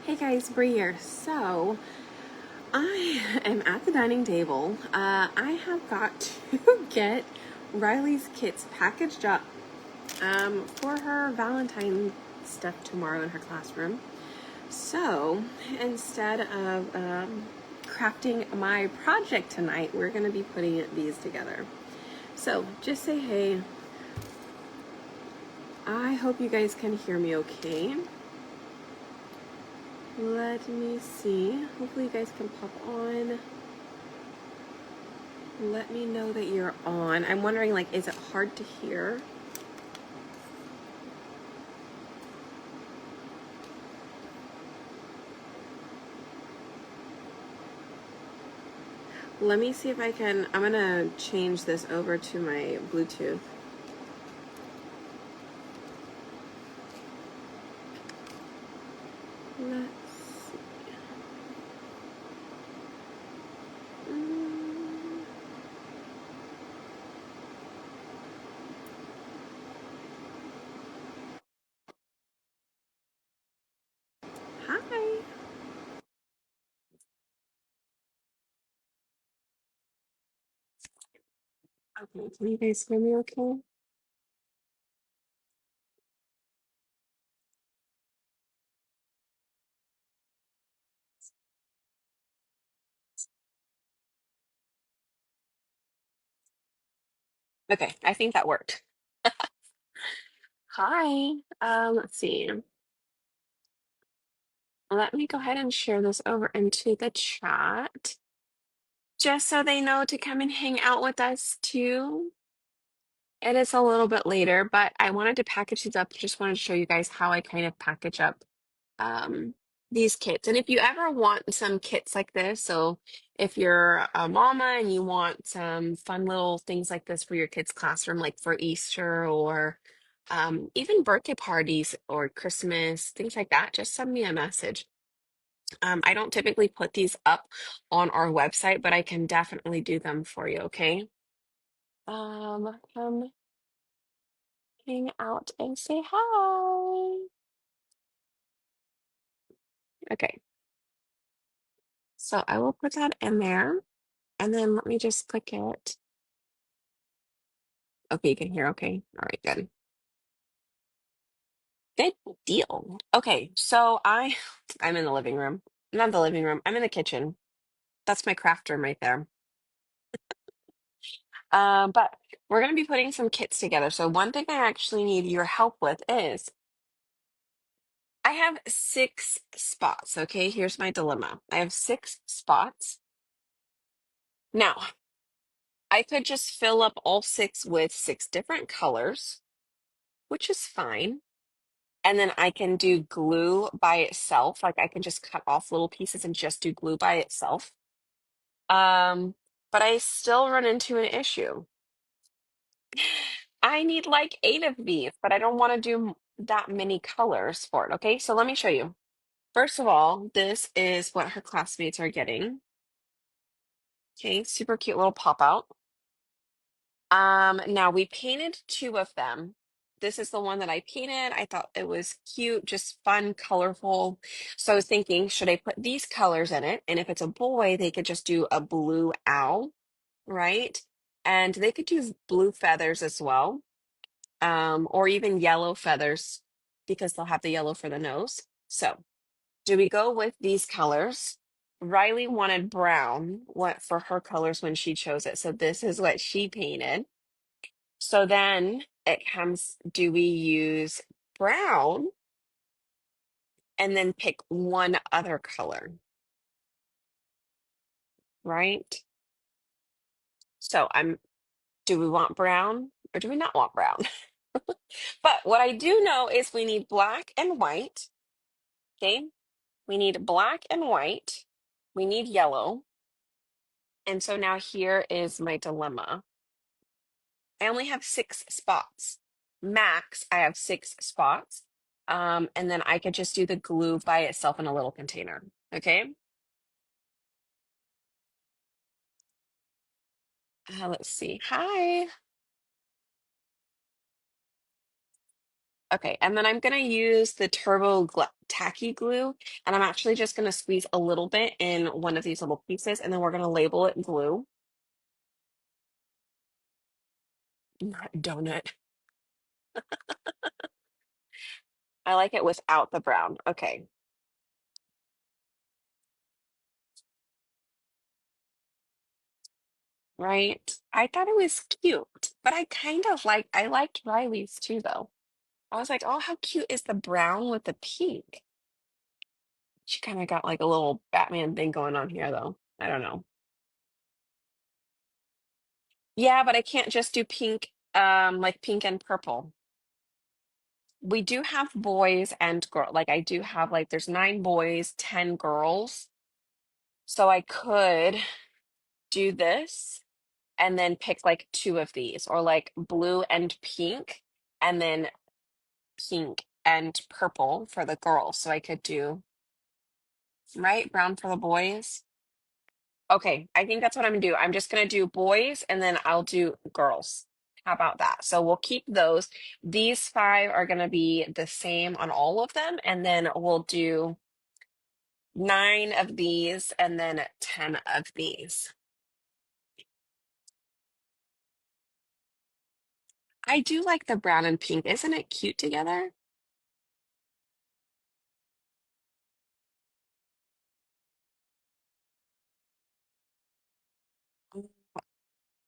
Hey guys, Bree here. So, I am at the dining table. I have got to get Riley's kits packaged up for her Valentine stuff tomorrow in her classroom. So, instead of crafting my project tonight, we're going to be putting these together. So, just say hey. I hope you guys can hear me okay. Let me see. Hopefully you guys can pop on. Let me know that you're on. I'm wondering, like, is it hard to hear? Let me see if I can. I'm gonna change this over to my Bluetooth. Let's see. Mm. Hi. Okay, can you guys hear me okay? Okay, I think that worked. Hi. Let's see. Let me go ahead and share this over into the chat, just so they know to come and hang out with us too. It is a little bit later, but I wanted to package these up. Just wanted to show you guys how I kind of package up um, these kits. And if you ever want some kits like this, so if you're a mama and you want some fun little things like this for your kids' classroom, like for Easter or even birthday parties or Christmas, things like that, just send me a message. I don't typically put these up on our website, but I can definitely do them for you, okay? Come hang out and say hi. Okay, so I will put that in there and then let me just click it. Okay, you can hear okay. All right, good. Good deal. Okay, so I'm in the living room. Not the living room, I'm in the kitchen. That's my craft room right there. But we're gonna be putting some kits together. So one thing I actually need your help with is I have 6 spots. Okay, here's my dilemma. I have 6 spots. Now, I could just fill up all 6 with 6 different colors, which is fine. And then I can do glue by itself. Like I can just cut off little pieces and just do glue by itself. Um, but I still run into an issue. I need like 8 of these, but I don't want to do that many colors for it. Okay, so let me show you. First of all, this is what her classmates are getting. Okay, super cute little pop out. Now we painted 2 of them. This is the one that I painted. I thought it was cute, just fun, colorful. So I was thinking, should I put these colors in it? And if it's a boy, they could just do a blue owl, right? And they could do blue feathers as well, or even yellow feathers because they'll have the yellow for the nose. So do we go with these colors? Riley wanted brown what for her colors when she chose it. So this is what she painted. So then it comes, do we use brown and then pick one other color, right? So do we want brown or do we not want brown? But what I do know is we need black and white, okay? We need black and white. We need yellow. And so now here is my dilemma. I only have 6 spots. Max, I have 6 spots. And then I could just do the glue by itself in a little container. Okay. Let's see. Hi. Okay, and then I'm gonna use the Turbo Glu Tacky Glue, and I'm actually just gonna squeeze a little bit in one of these little pieces, and then we're gonna label it glue. Not donut. I like it without the brown. Okay, right. I thought it was cute, but I liked Riley's too, though. I was like, oh, how cute is the brown with the pink? She kind of got like a little Batman thing going on here, though. I don't know. Yeah, but I can't just do pink, like pink and purple. We do have boys and girl. Like I do have like there's 9 boys, 10 girls. So I could do this and then pick like 2 of these, or like blue and pink, and then pink and purple for the girls. So I could do, right, brown for the boys. Okay, I think that's what I'm gonna do. I'm just gonna do boys and then I'll do girls. How about that? So we'll keep those. These 5 are gonna be the same on all of them, and then we'll do 9 of these and then 10 of these. I do like the brown and pink. Isn't it cute together?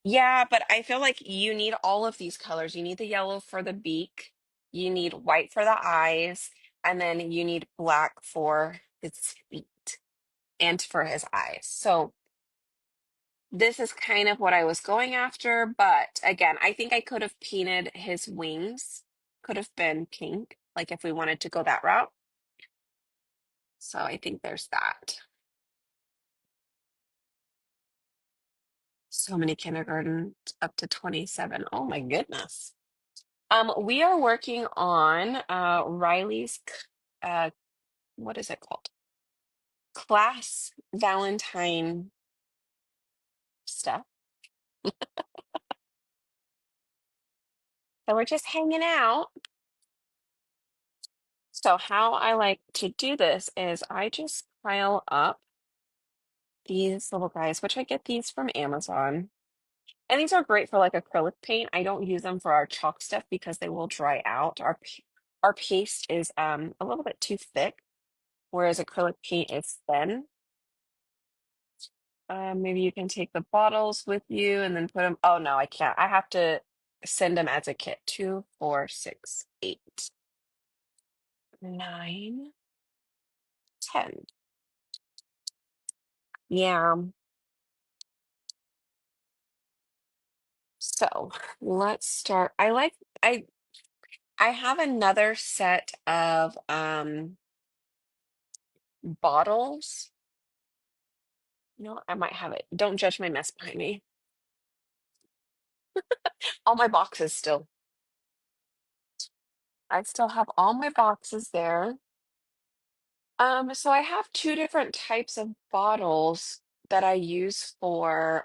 Yeah, but I feel like you need all of these colors. You need the yellow for the beak, you need white for the eyes, and then you need black for his feet and for his eyes. So this is kind of what I was going after, but again, I think I could have painted his wings, could have been pink, like if we wanted to go that route. So I think there's that. So many kindergarten up to 27. Oh my goodness. We are working on Riley's what is it called? Class Valentine stuff. So we're just hanging out. So how I like to do this is I just pile up these little guys, which I get these from Amazon. And these are great for like acrylic paint. I don't use them for our chalk stuff because they will dry out. Our paste is a little bit too thick, whereas acrylic paint is thin. Maybe you can take the bottles with you and then put them. Oh no, I can't. I have to send them as a kit. 2, 4, 6, 8, 9, 10. Yeah. So let's start. I have another set of bottles. I might have it. Don't judge my mess behind me. All my boxes still. I still have all my boxes there. So I have 2 different types of bottles that I use for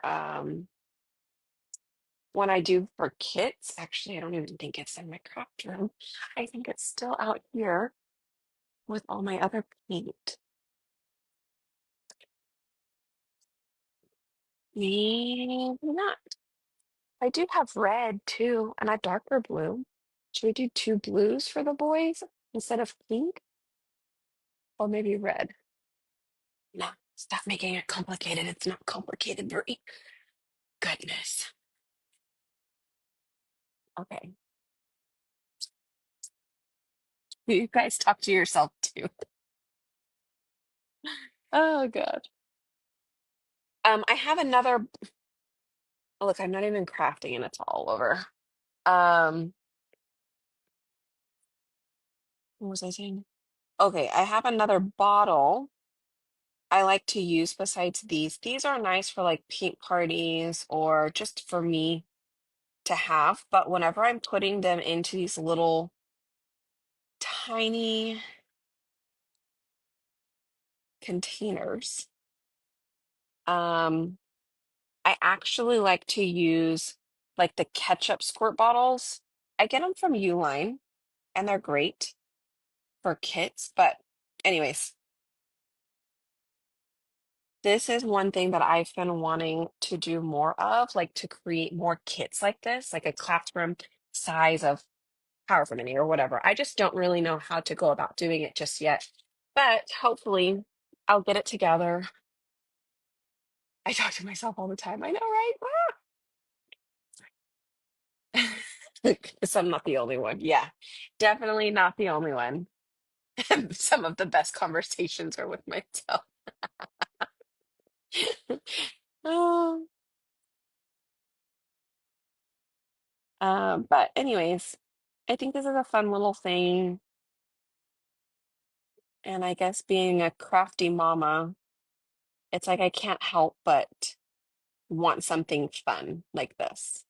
when I do for kits. Actually, I don't even think it's in my craft room. I think it's still out here with all my other paint. Maybe not. I do have red too, and a darker blue. Should we do 2 blues for the boys instead of pink? Or maybe red? No, stop making it complicated. It's not complicated, Brie. Goodness. Okay. You guys talk to yourself too. Oh God. I have another. Oh, look, I'm not even crafting and it's all over. Um, what was I saying? Okay, I have another bottle I like to use besides these. These are nice for like paint parties or just for me to have, but whenever I'm putting them into these little tiny containers, um, I actually like to use like the ketchup squirt bottles. I get them from Uline. and they're great for kits. But anyways, this is one thing that I've been wanting to do more of, like to create more kits like this, like a classroom size of however many or whatever. I just don't really know how to go about doing it just yet. But hopefully I'll get it together. I talk to myself all the time. I know, right? So I'm not the only one. Yeah, definitely not the only one. Some of the best conversations are with myself. Oh, but anyways, I think this is a fun little thing. And I guess being a crafty mama, it's like I can't help but want something fun like this.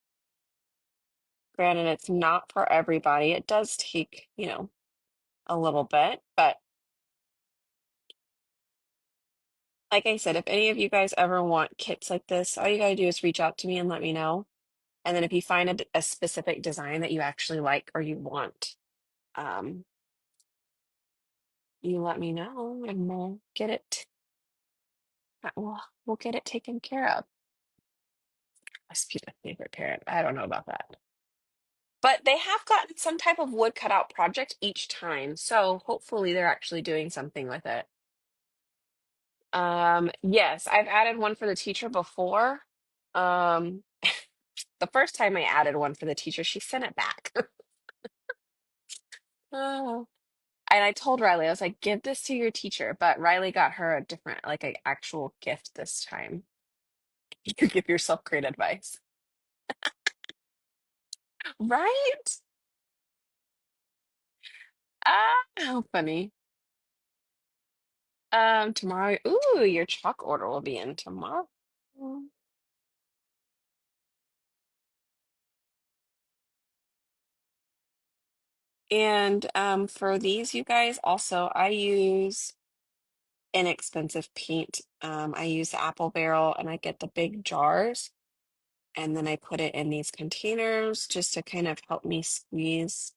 Granted, it's not for everybody. It does take, a little bit, but like I said, if any of you guys ever want kits like this, all you gotta do is reach out to me and let me know. And then if you find a specific design that you actually like or you want, um, you let me know and we'll get it taken care of. Must be the favorite parent. I don't know about that. But they have gotten some type of wood cutout project each time, so hopefully they're actually doing something with it. Yes, I've added one for the teacher before. Um, the first time I added one for the teacher, she sent it back. Oh. And I told Riley, I was like, give this to your teacher. But Riley got her a different, like an actual gift this time. You give yourself great advice. Right? Ah, how funny. Tomorrow, ooh, your chalk order will be in tomorrow. And for these, you guys, also, I use inexpensive paint. I use the apple barrel and I get the big jars and then I put it in these containers just to kind of help me squeeze.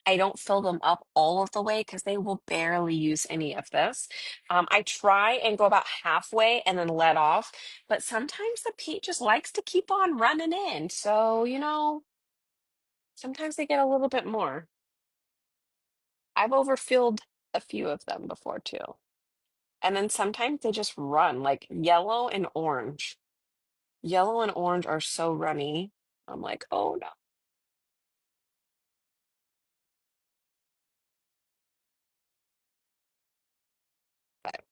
I don't fill them up all of the way because they will barely use any of this. I try and go about halfway and then let off, but sometimes the paint just likes to keep on running in. So, sometimes they get a little bit more. I've overfilled a few of them before too. And then sometimes they just run like yellow and orange. Yellow and orange are so runny. I'm like, oh no. But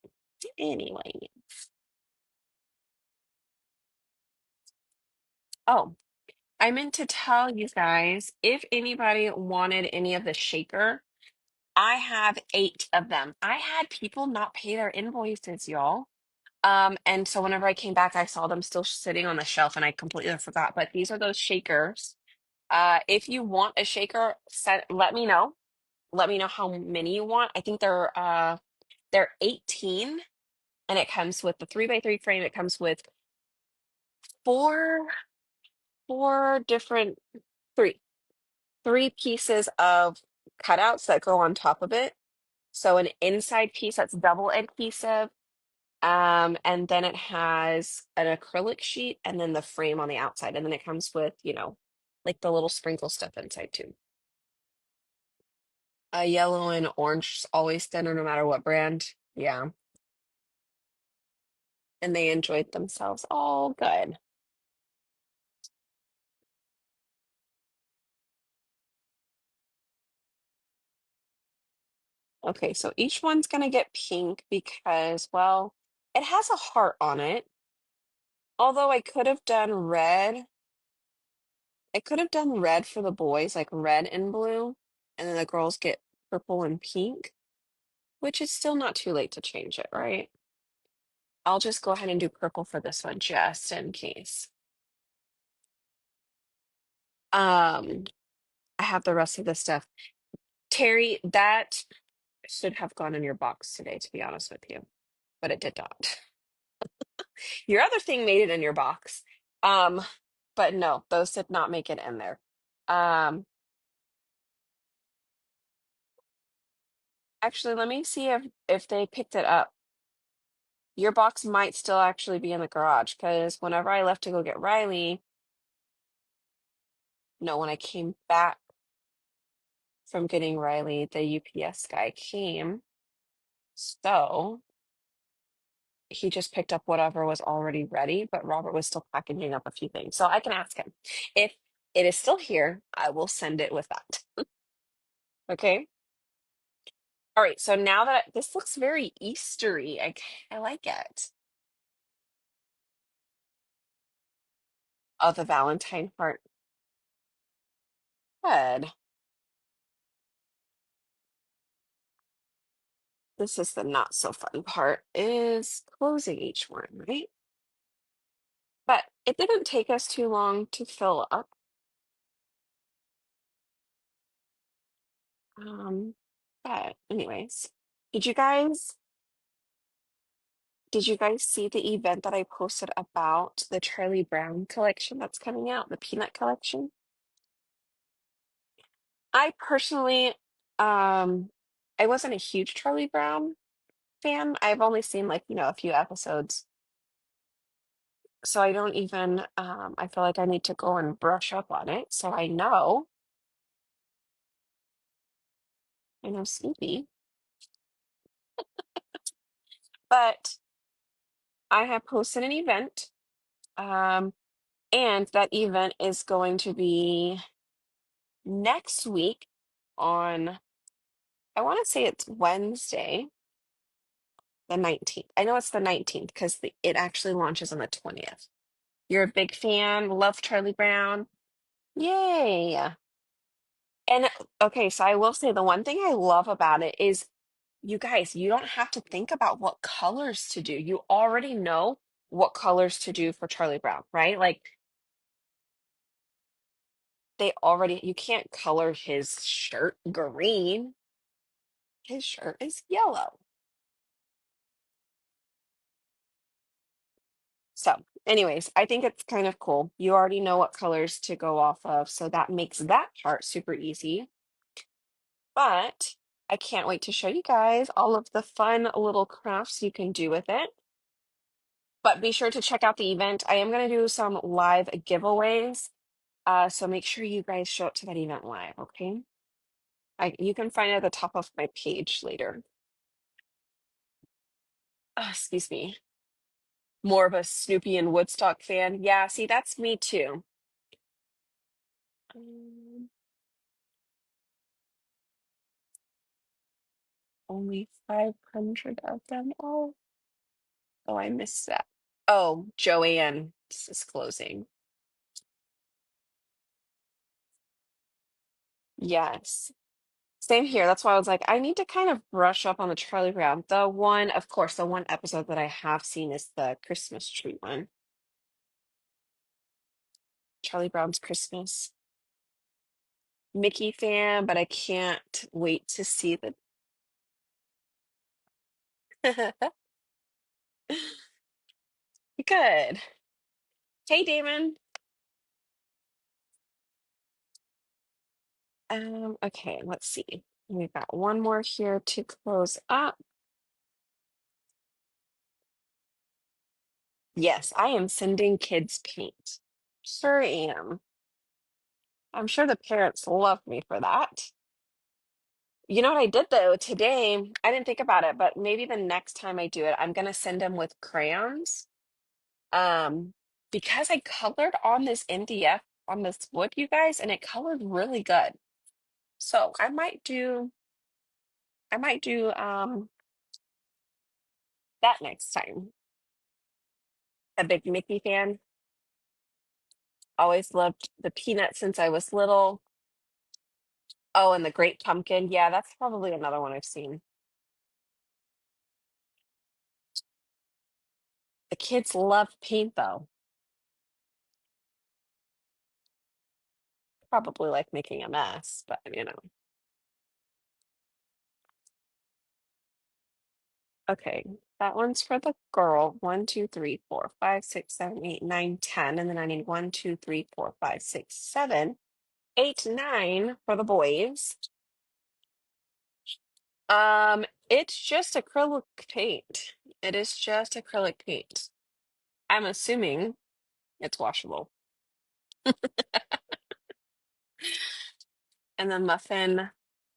anyway. Oh, I meant to tell you guys if anybody wanted any of the shaker, I have 8 of them. I had people not pay their invoices, y'all. And so whenever I came back, I saw them still sitting on the shelf and I completely forgot. But these are those shakers. If you want a shaker, let me know. Let me know how many you want. I think they're 18 and it comes with the 3x3 frame. It comes with four four different three three pieces of cutouts that go on top of it. So an inside piece that's double adhesive. And then it has an acrylic sheet and then the frame on the outside. And then it comes with, like the little sprinkle stuff inside too. A yellow and orange always thinner no matter what brand. Yeah. And they enjoyed themselves. All good. Okay, so each one's gonna get pink because, well, it has a heart on it. Although I could have done red. I could have done red for the boys, like red and blue, and then the girls get purple and pink, which is still not too late to change it, right? I'll just go ahead and do purple for this one just in case. Um, I have the rest of the stuff. Terry, that should have gone in your box today, to be honest with you, but it did not. Your other thing made it in your box. Um, but no, those did not make it in there. Um, Actually, let me see if they picked it up. Your box might still actually be in the garage because whenever I left to go get Riley, no, when I came back from getting Riley, the UPS guy came. So he just picked up whatever was already ready, but Robert was still packaging up a few things. So I can ask him. If it is still here, I will send it with that. Okay. All right. So now that this looks very Eastery, I like it. Oh, the Valentine heart. Good. This is the not so fun part, is closing each one, right? But it didn't take us too long to fill up. Um, but anyways, did you guys did you guys see the event that I posted about the Charlie Brown collection that's coming out, the peanut collection? I personally, um, I wasn't a huge Charlie Brown fan. I've only seen like, a few episodes. So I don't even, I feel like I need to go and brush up on it. So I know Snoopy, but I have posted an event. Um, and that event is going to be next week on, I want to say it's Wednesday, the 19th. I know it's the 19th because it actually launches on the 20th. You're a big fan, love Charlie Brown. Yay. And okay, so I will say the one thing I love about it is you guys, you don't have to think about what colors to do. You already know what colors to do for Charlie Brown, right? Like you can't color his shirt green. His shirt is yellow. So, anyways, I think it's kind of cool. You already know what colors to go off of, so that makes that part super easy. But I can't wait to show you guys all of the fun little crafts you can do with it. But be sure to check out the event. I am going to do some live giveaways. So make sure you guys show up to that event live, okay? You can find it at the top of my page later. Excuse me. More of a Snoopy and Woodstock fan. Yeah, see, that's me too. Um, only 500 of them. Oh, I missed that. Oh, Joanne is closing. Yes. Same here. That's why I was like, I need to kind of brush up on the Charlie Brown. Of course, the one episode that I have seen is the Christmas tree one. Charlie Brown's Christmas. Mickey fan, but I can't wait to see the. Good. Hey, Damon. Okay, let's see. We've got one more here to close up. Yes, I am sending kids paint. Sure am. I'm sure the parents love me for that. You know what I did though today? I didn't think about it, but maybe the next time I do it, I'm gonna send them with crayons. Um, because I colored on this MDF on this wood, you guys, and it colored really good. So I might do that next time. A big Mickey fan. Always loved the peanut since I was little. Oh, and the Great Pumpkin. Yeah, that's probably another one I've seen. The kids love paint though. Probably like making a mess, but Okay, that one's for the girl. One, two, three, four, five, six, seven, eight, nine, 10. And then I need one, two, three, four, five, six, seven, eight, nine for the boys. It's just acrylic paint. It is just acrylic paint. I'm assuming it's washable. And the muffin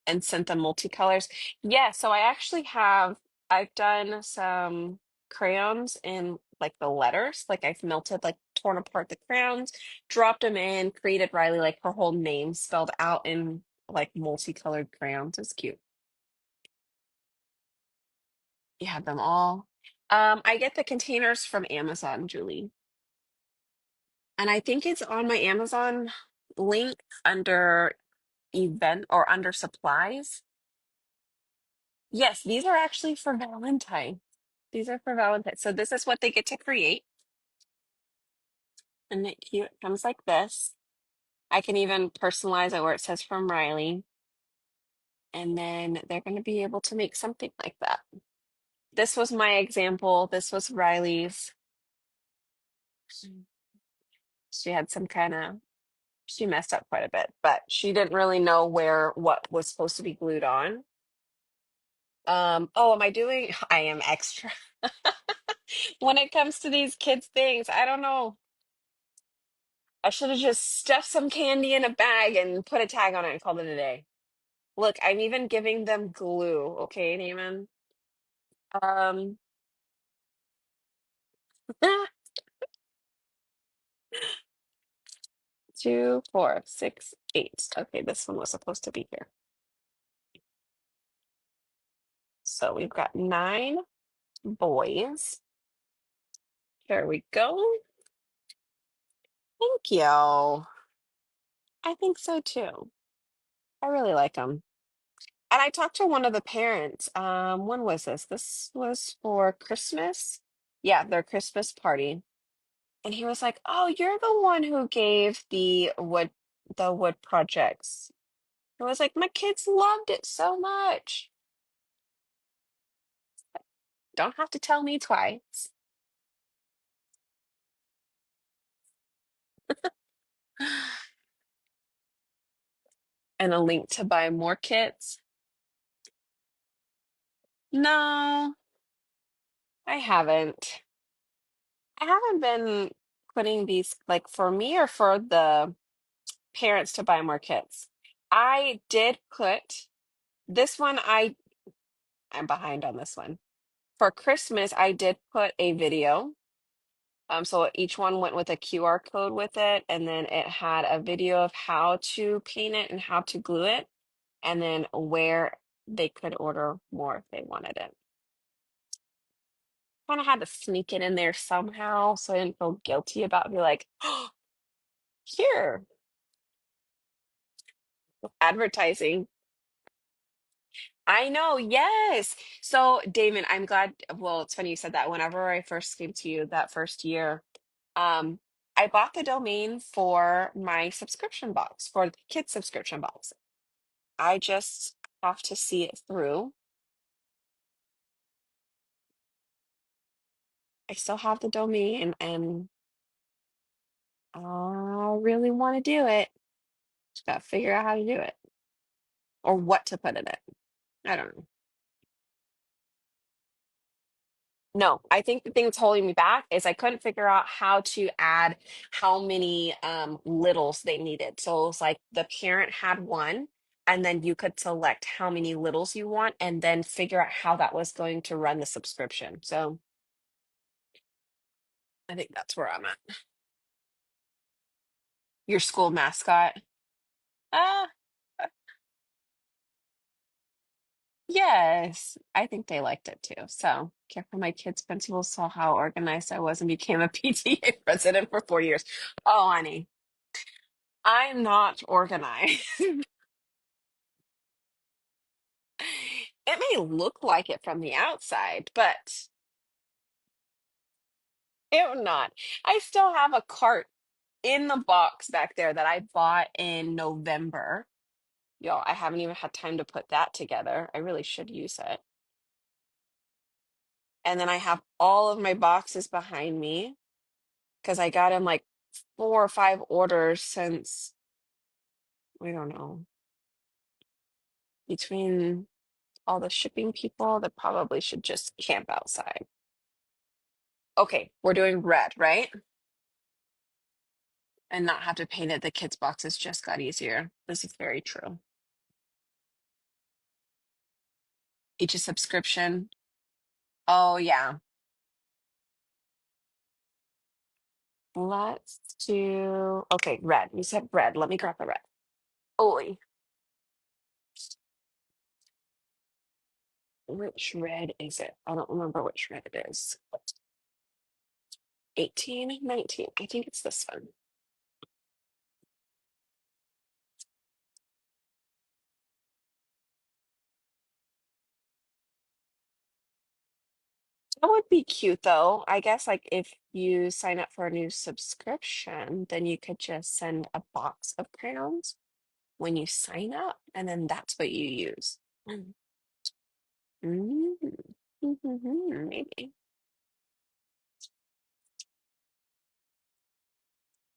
and sent them multicolors. Yeah, so I've done some crayons in like the letters. Like I've melted, like torn apart the crayons, dropped them in, created Riley like her whole name spelled out in like multicolored crayons. It's cute. You have them all. I get the containers from Amazon, Julie. And I think it's on my Amazon link under event or under supplies. Yes, these are actually for Valentine. These are for Valentine. So this is what they get to create. And it cute. It comes like this. I can even personalize it where it says from Ryleigh. And then they're going to be able to make something like that. This was my example. This was Riley's. She had some kind of, she messed up quite a bit, but she didn't really know where what was supposed to be glued on. Oh, am I doing? I am extra. When it comes to these kids' things, I don't know. I should have just stuffed some candy in a bag and put a tag on it and called it a day. Look, I'm even giving them glue, okay, Naaman? Um, 2, 4, 6, 8. Okay, this one was supposed to be here. So we've got 9 boys. Here we go. Thank you. I think so too. I really like them. And I talked to one of the parents. When was this? This was for Christmas. Yeah, their Christmas party. And he was like, "Oh, you're the one who gave the wood projects." I was like, "My kids loved it so much. Don't have to tell me twice." And a link to buy more kits. No, I haven't. I haven't been putting these like for me or for the parents to buy more kits. I did put this one, I'm behind on this one. For Christmas, I did put a video. So each one went with a QR code with it, and then it had a video of how to paint it and how to glue it, and then where they could order more if they wanted it. Kind of had to sneak it in there somehow so I didn't feel guilty about be like, oh, here, advertising. I know, yes. So, Damon, I'm glad. Well, it's funny you said that. Whenever I first came to you that first year, um, I bought the domain for my subscription box, for the kids' subscription box. I just have to see it through. I still have the domain and I really want to do it. Just gotta figure out how to do it or what to put in it. I don't know. No, I think the thing that's holding me back is I couldn't figure out how to add how many littles they needed. So it was like the parent had one, and then you could select how many littles you want, and then figure out how that was going to run the subscription. So I think that's where I'm at. Your school mascot. Ah, yes, I think they liked it too. So careful, my kids' principal saw how organized I was and became a PTA president for 4 years. Oh, honey, I'm not organized. It may look like it from the outside, but it will not. I still have a cart in the box back there that I bought in November. Y'all, I haven't even had time to put that together. I really should use it. And then I have all of my boxes behind me because I got in like 4 or 5 orders since, we don't know, between all the shipping people that probably should just camp outside. Okay, we're doing red, right? And not have to paint it. The kids' boxes just got easier. This is very true. Each a subscription. Oh, yeah. Let's do, okay, red. You said red. Let me grab the red. Oi, which red is it? I don't remember which red it is. 18, 19. I think it's this one. That would be cute though. I guess like if you sign up for a new subscription, then you could just send a box of crayons when you sign up, and then that's what you use. Mm. Mm. Maybe.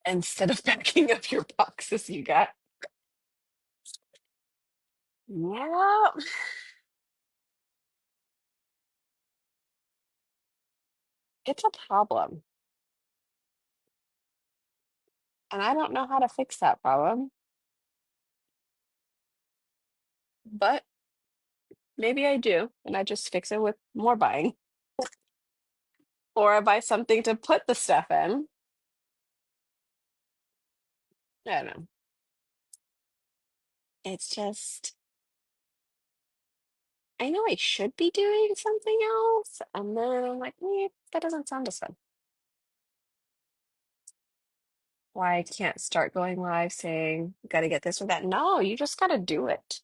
Instead of packing up your boxes you got. Yeah, it's a problem. And I don't know how to fix that problem, but maybe I do. And I just fix it with more buying. Or I buy something to put the stuff in. I don't know. It's just, I know I should be doing something else. And then I'm like, that doesn't sound as fun. Why I can't start going live saying, gotta get this or that. No, you just gotta do it.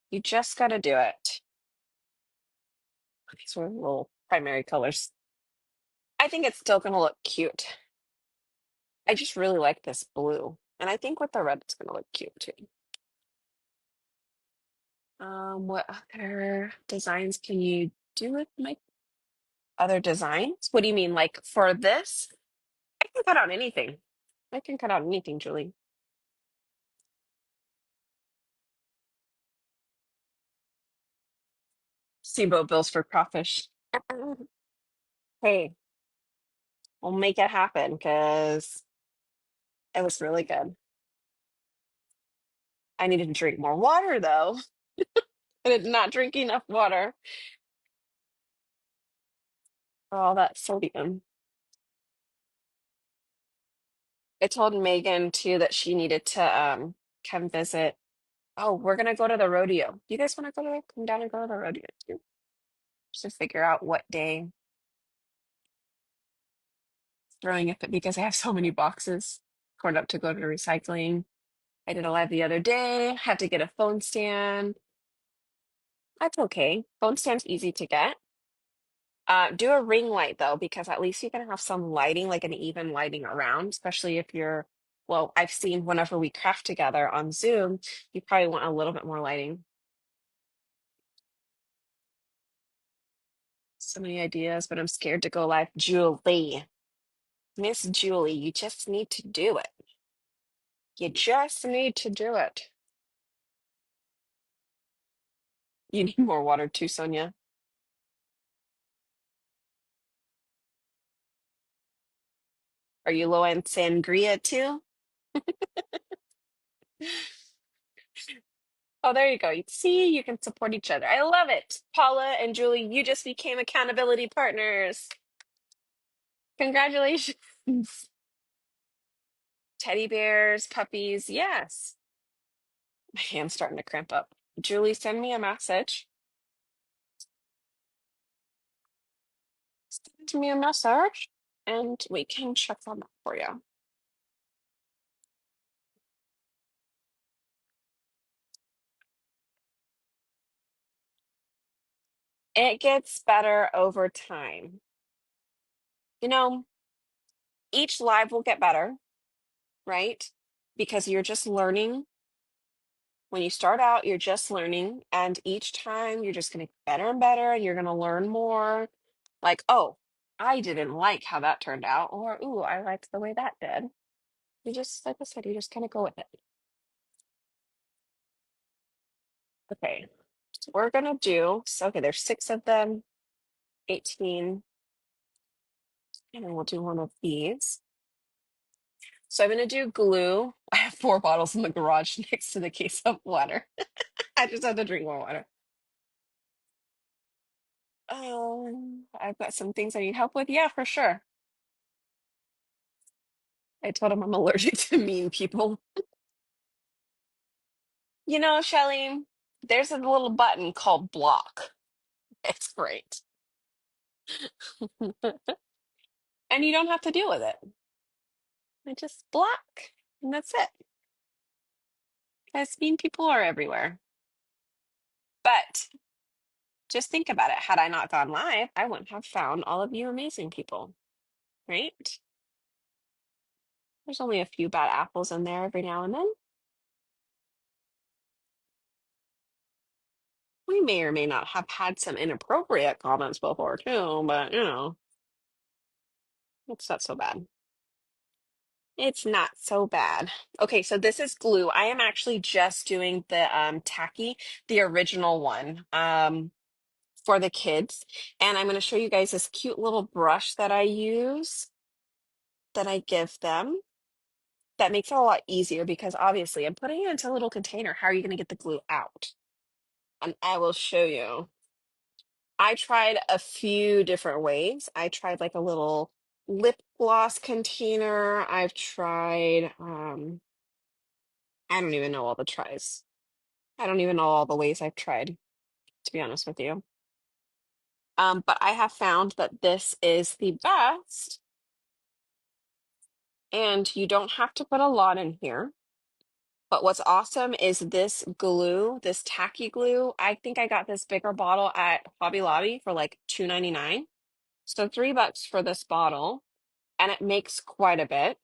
You just gotta do it. These were little primary colors. I think it's still gonna look cute. I just really like this blue. And I think with the red, it's gonna look cute too. What other designs can you do with my other designs? What do you mean? Like for this? I can cut out anything. I can cut out anything, Julie. Steamboat bills for crawfish. Hey, we'll make it happen because it was really good. I needed to drink more water though. I did not drink enough water for all that sodium. I told Megan too that she needed to come visit. Oh, we're gonna go to the rodeo. You guys want to come down and go to the rodeo too? Just to figure out what day. Throwing a fit because I have so many boxes poured up to go to recycling. I did a live the other day. Had to get a phone stand. That's okay. Phone stand's easy to get. Do a ring light though, because at least you can have some lighting, like an even lighting around, especially if you're, well, I've seen whenever we craft together on Zoom, you probably want a little bit more lighting. So many ideas, but I'm scared to go live. Julie, Miss Julie, you just need to do it. You just need to do it. You need more water too, Sonia. Are you low on sangria too? Oh, there you go. You see, you can support each other. I love it. Paula and Julie, you just became accountability partners. Congratulations. Teddy bears, puppies. Yes. My hand's starting to cramp up. Julie, send me a message. Send me a message and we can check on that for you. It gets better over time. You know, each live will get better, right? Because you're just learning. When you start out, you're just learning, and each time you're just going to get better and better, and you're going to learn more. Like, oh, I didn't like how that turned out, or ooh, I liked the way that did. You just, like I said, you just kind of go with it. Okay. we're gonna do, so okay, there's 6 of them, 18, and then we'll do one of these. So I'm gonna do glue. I have 4 bottles in the garage next to the case of water. I just had to drink more water. I've got some things I need help with. Yeah, for sure. I told him I'm allergic to mean people. You know, Shelly, there's a little button called block. It's great. And you don't have to deal with it. I just block, and that's it. Because mean people are everywhere. But just think about it. Had I not gone live, I wouldn't have found all of you amazing people, right? There's only a few bad apples in there every now and then. We may or may not have had some inappropriate comments before too, but you know, it's not so bad. It's not so bad. Okay, so this is glue. I am actually just doing the tacky, the original one, for the kids. And I'm going to show you guys this cute little brush that I use, that I give them. That makes it a lot easier because obviously I'm putting it into a little container. How are you going to get the glue out? And I will show you. I tried a few different ways. I tried like a little lip gloss container. I've tried, I don't even know all the tries. I don't even know all the ways I've tried, to be honest with you. But I have found that this is the best, and you don't have to put a lot in here. But what's awesome is this glue, this tacky glue. I think I got this bigger bottle at Hobby Lobby for like $2.99. So $3 for this bottle, and it makes quite a bit.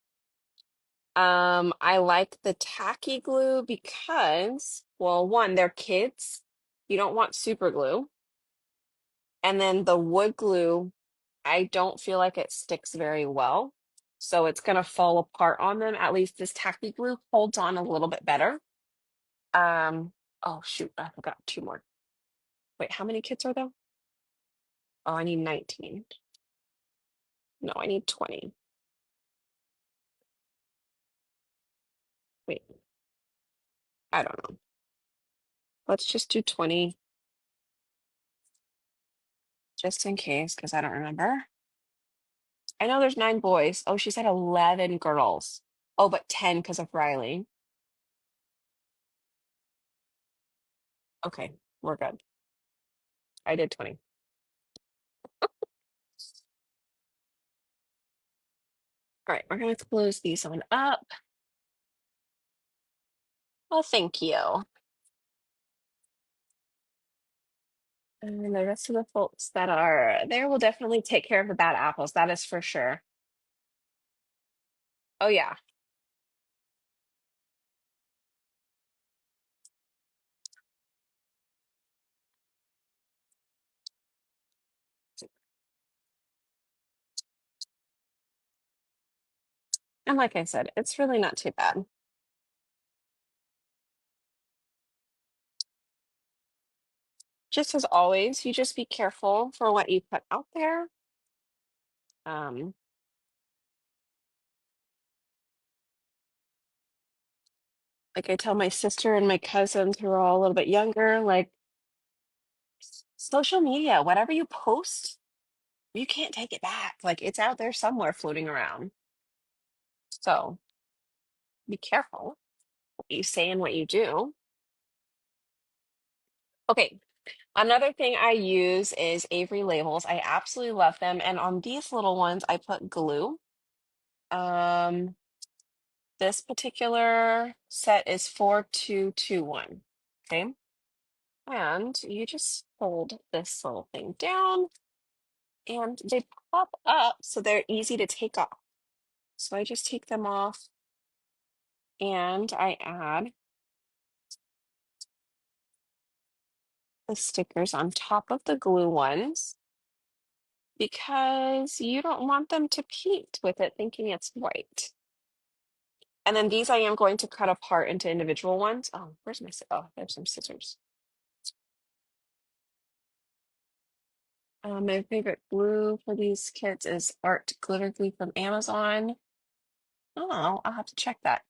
I like the tacky glue because, well, one, they're kids. You don't want super glue. And then the wood glue, I don't feel like it sticks very well. So it's going to fall apart on them. At least this tacky glue holds on a little bit better. Um, oh shoot, I forgot 2 more. Wait, how many kids are there? Oh, I need 19. No, I need 20. Wait, I don't know. Let's just do 20 just in case, because I don't remember. I know there's 9 boys. Oh, she said 11 girls. Oh, but 10 because of Ryleigh. Okay, we're good. I did 20. All right, we're gonna close these on up. Well, thank you. And the rest of the folks that are there will definitely take care of the bad apples. That is for sure. Oh, yeah. And like I said, it's really not too bad. Just as always, you just be careful for what you put out there. Um, like I tell my sister and my cousins who are all a little bit younger, like social media, whatever you post, you can't take it back. Like it's out there somewhere floating around. So be careful what you say and what you do. Okay, another thing I use is Avery labels. I absolutely love them. And on these little ones, I put glue. Um, this particular set is 4221. Okay. And you just hold this little thing down and they pop up so they're easy to take off. So I just take them off and I add the stickers on top of the glue ones because you don't want them to paint with it thinking it's white. And then these I am going to cut apart into individual ones. Oh, where's my, oh, there's some scissors. My favorite glue for these kits is Art Glitter Glue from Amazon. Oh, I'll have to check that.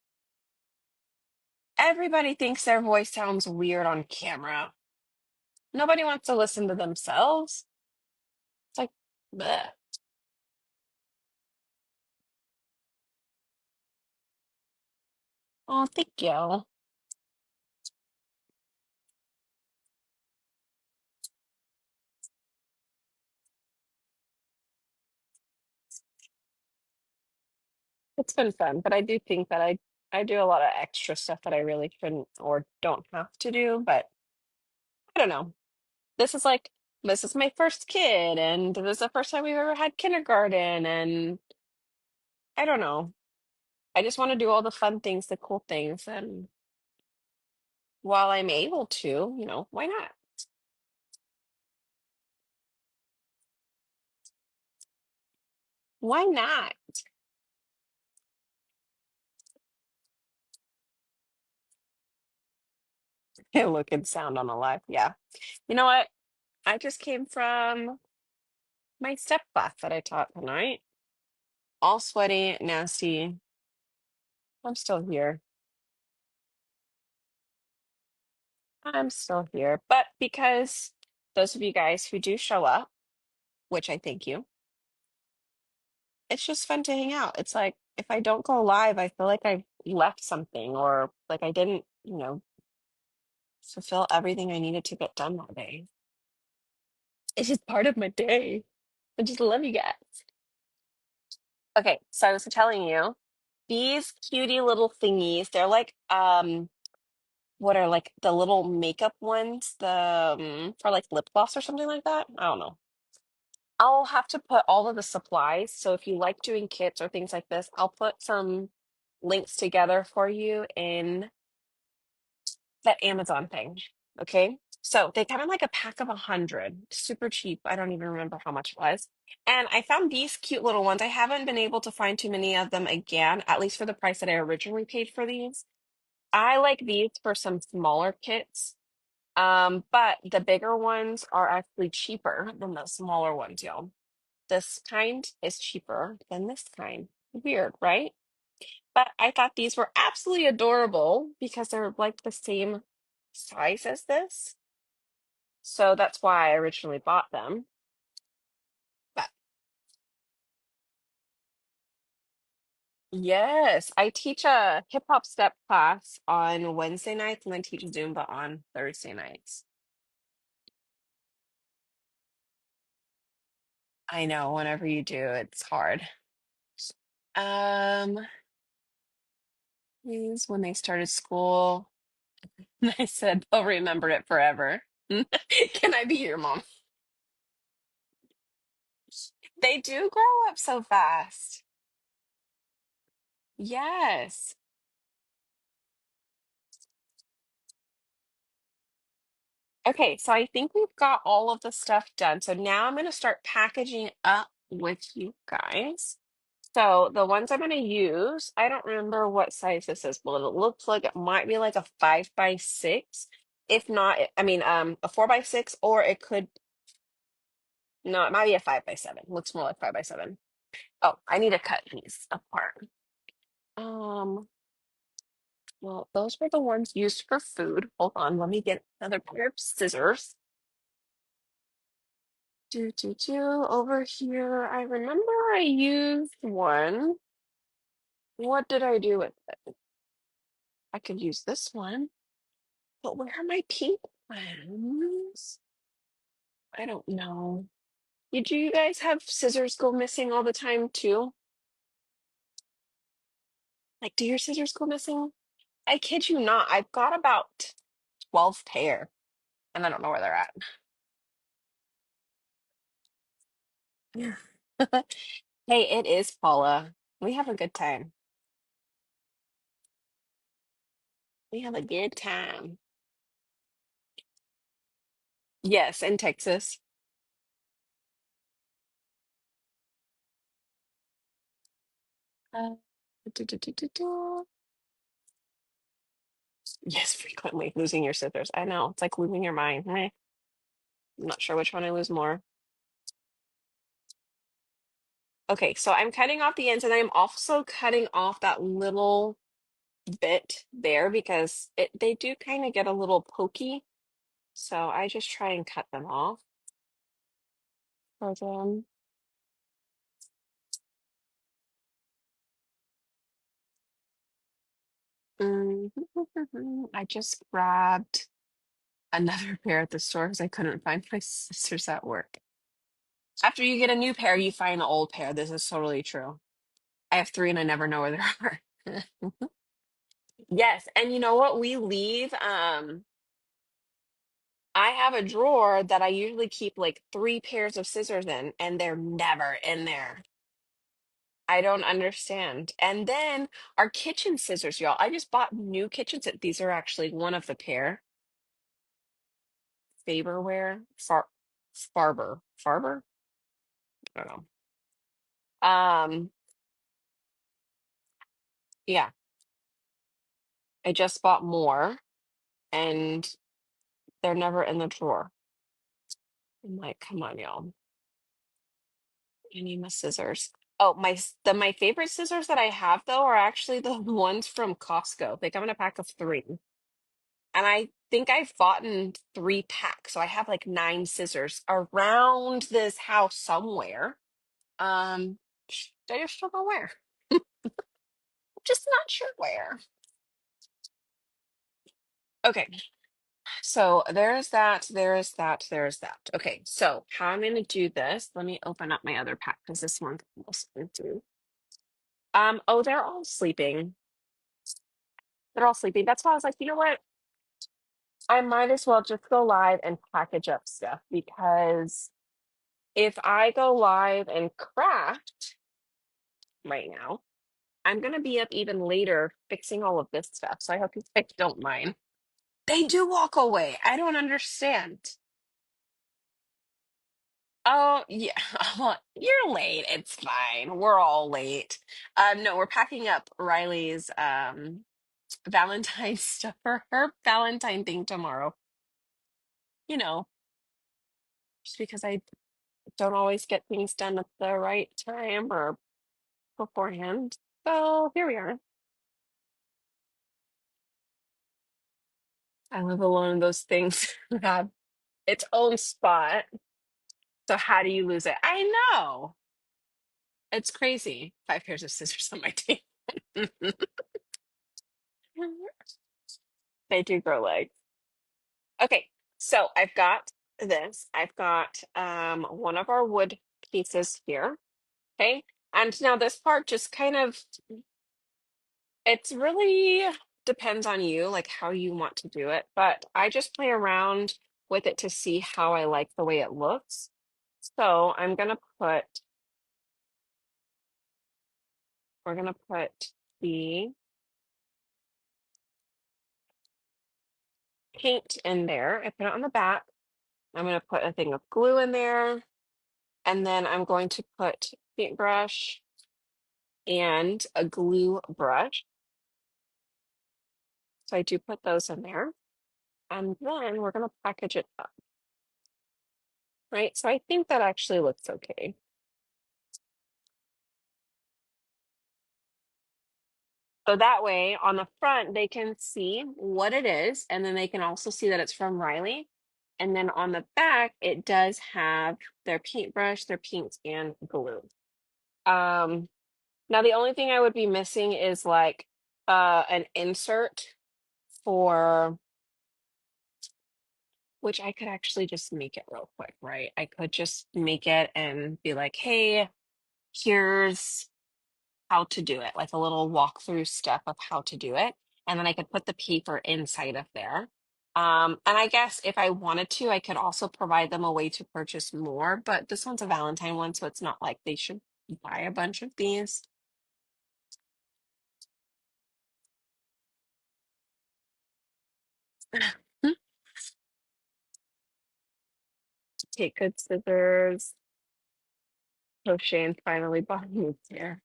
Everybody thinks their voice sounds weird on camera. Nobody wants to listen to themselves. It's like, bleh. Oh, thank you. It's been fun, but I do think that I do a lot of extra stuff that I really shouldn't or don't have to do, but I don't know. This is like this is my first kid, and this is the first time we've ever had kindergarten, and I don't know. I just want to do all the fun things, the cool things, and while I'm able to, why not? Why not? Look and sound on a live. Yeah. You know what? I just came from my step class that I taught tonight. All sweaty, nasty. I'm still here. I'm still here. But because those of you guys who do show up, which I thank you, it's just fun to hang out. It's like if I don't go live, I feel like I left something or like I didn't, fulfill everything I needed to get done that day. It's just part of my day. I just love you guys. Okay, so I was telling you, these cutie little thingies, they're like what are like the little makeup ones, the for like lip gloss or something like that. I don't know. I'll have to put all of the supplies. So if you like doing kits or things like this, I'll put some links together for you in that Amazon thing. Okay. So they come in like a pack of 100, super cheap. I don't even remember how much it was. And I found these cute little ones. I haven't been able to find too many of them again, at least for the price that I originally paid for these. I like these for some smaller kits. But the bigger ones are actually cheaper than the smaller ones, y'all. This kind is cheaper than this kind. Weird, right? But I thought these were absolutely adorable because they're like the same size as this. So that's why I originally bought them. But yes, I teach a hip hop step class on Wednesday nights and I teach Zumba on Thursday nights. I know whenever you do, it's hard. Um, is when they started school. And I said they'll remember it forever. Can I be your mom? They do grow up so fast. Yes. Okay, so I think we've got all of the stuff done. So now I'm going to start packaging up with you guys. So the ones I'm going to use, I don't remember what size this is, but it looks like it might be like a 5 by 6. If not, I mean, a 4 by 6, or it could, no, it might be a 5 by 7. Looks more like 5 by 7. Oh, I need to cut these apart. Um, well, those were the ones used for food. Hold on, let me get another pair of scissors. Over here. I remember I used one. What did I do with it? I could use this one, but where are my pink ones? I don't know. Did you guys have scissors go missing all the time too? Like, do your scissors go missing? I kid you not. I've got about 12 pair, and I don't know where they're at. Hey, it is Paula. We have a good time. We have a good time. Yes, in Texas. Uh, do, do, do, do, do. Yes, frequently losing your scissors. I know. It's like losing your mind. Meh. I'm not sure which one I lose more. Okay, so I'm cutting off the ends and I'm also cutting off that little bit there because they do kind of get a little pokey. So I just try and cut them off for them. Mhm. I just grabbed another pair at the store because I couldn't find my scissors at work. After you get a new pair, you find an old pair. This is totally true. I have three and I never know where they are. Yes, and you know what? We leave. I have a drawer that I usually keep like three pairs of scissors in, and they're never in there. I don't understand. And then our kitchen scissors, y'all. I just bought new kitchen scissors. These are actually one of the pair. Faberware, Farber. I don't know. Yeah, I just bought more, and they're never in the drawer. I'm like, come on, y'all. I need my scissors. Oh, my favorite scissors that I have though are actually the ones from Costco. They come in a pack of three. And I think I've bought in three packs. So I have like nine scissors around this house somewhere. Um, I just don't know where. Just not sure where. Okay, so there's that, there's that, there's that. Okay, so how I'm gonna do this, let me open up my other pack because this one's almost empty. Oh, they're all sleeping. They're all sleeping. That's why I was like, you know what? I might as well just go live and package up stuff because if I go live and craft right now, I'm gonna be up even later fixing all of this stuff. So I hope you guys don't mind. They do walk away. I don't understand. Oh, yeah. Well, you're late. It's fine. We're all late. No, we're packing up Riley's Valentine stuff for her Valentine thing tomorrow. You know, just because I don't always get things done at the right time or beforehand. So here we are. I live alone. Those things have its own spot. So how do you lose it? I know. It's crazy. Five pairs of scissors on my team. They do grow legs. Okay, so I've got this. I've got one of our wood pieces here. Okay. And now this part just kind of it's really depends on you, like how you want to do it. But I just play around with it to see how I like the way it looks. So we're gonna put the paint in there. I put it on the back. I'm gonna put a thing of glue in there, and then I'm going to put paintbrush and a glue brush. So I do put those in there, and then we're gonna package it up, right? So I think that actually looks okay. So that way on the front, they can see what it is, and then they can also see that it's from Ryleigh. And then on the back, it does have their paintbrush, their paints, and glue. Um, Now the only thing I would be missing is like an insert for which I could actually just make it real quick, right? I could just make it and be like, hey, here's how to do it, like a little walkthrough step of how to do it. And then I could put the paper inside of there. And I guess if I wanted to, I could also provide them a way to purchase more, but this one's a Valentine one, so it's not like they should buy a bunch of these. Take good scissors, crochet, and finally bought me here.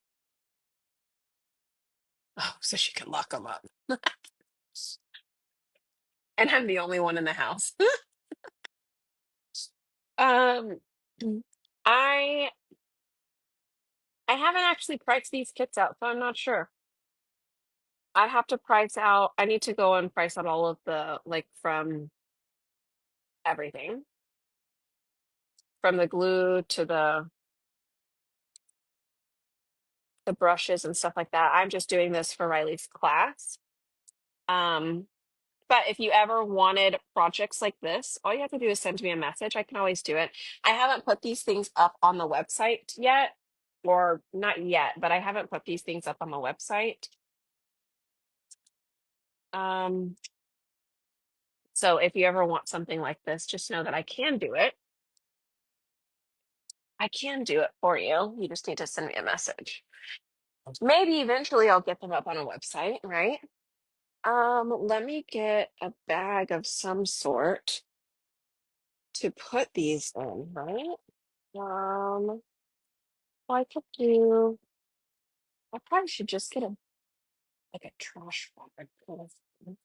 Oh, so she can lock them up. And I'm the only one in the house. Um, I I haven't actually priced these kits out, so I'm not sure. I have to price out, I need to go and price out all of the, like, from everything, from the glue to the brushes and stuff like that. I'm just doing this for Riley's class. Um, but if you ever wanted projects like this, all you have to do is send me a message. I can always do it. I haven't put these things up on the website yet, or not yet, but I haven't put these things up on the website. Um, so if you ever want something like this, just know that I can do it. I can do it for you. You just need to send me a message. Maybe eventually I'll get them up on a website, right? Let me get a bag of some sort to put these in, right? Well, I could do, I probably should just get a like a trash bag kind of thing.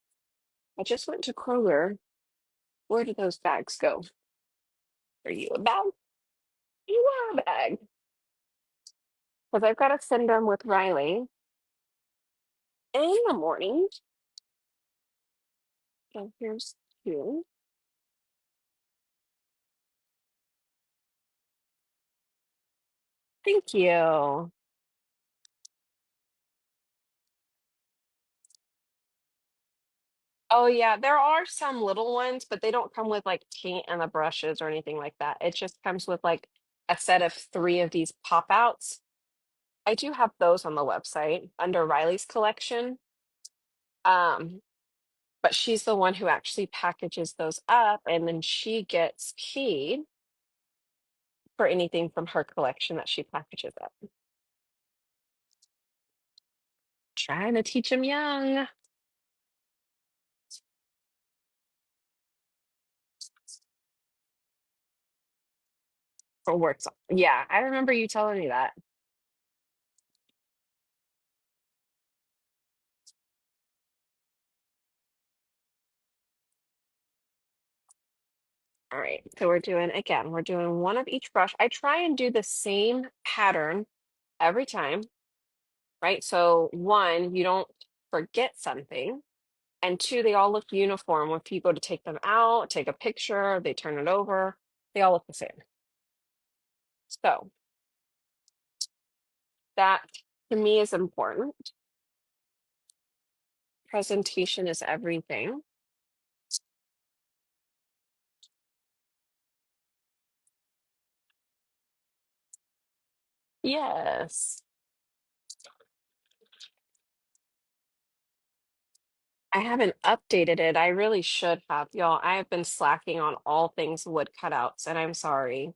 I just went to Kroger. Where did those bags go? Are you a bag? You are a bag. Because I've got to send them with Riley in the morning. So here's two. Thank you. Oh yeah, there are some little ones, but they don't come with like paint and the brushes or anything like that. It just comes with like a set of three of these pop outs. I do have those on the website under Riley's collection. Um, but she's the one who actually packages those up, and then she gets paid for anything from her collection that she packages up. Trying to teach them young for works. Yeah, I remember you telling me that. All right, so we're doing one of each brush. I try and do the same pattern every time, right? So one, you don't forget something. And two, they all look uniform. If you go to take them out, take a picture, they turn it over, they all look the same. So that to me is important. Presentation is everything. Yes. I haven't updated it. I really should have, y'all. I have been slacking on all things wood cutouts, and I'm sorry.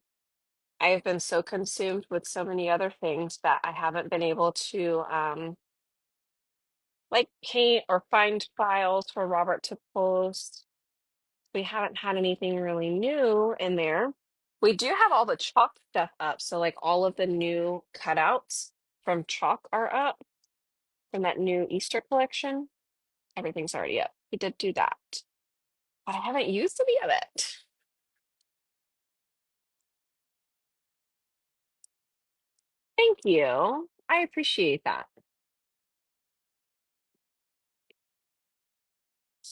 I have been so consumed with so many other things that I haven't been able to like paint or find files for Robert to post. We haven't had anything really new in there. We do have all the chalk stuff up, so like all of the new cutouts from chalk are up from that new Easter collection. Everything's already up. We did do that, but I haven't used any of it. Thank you. I appreciate that.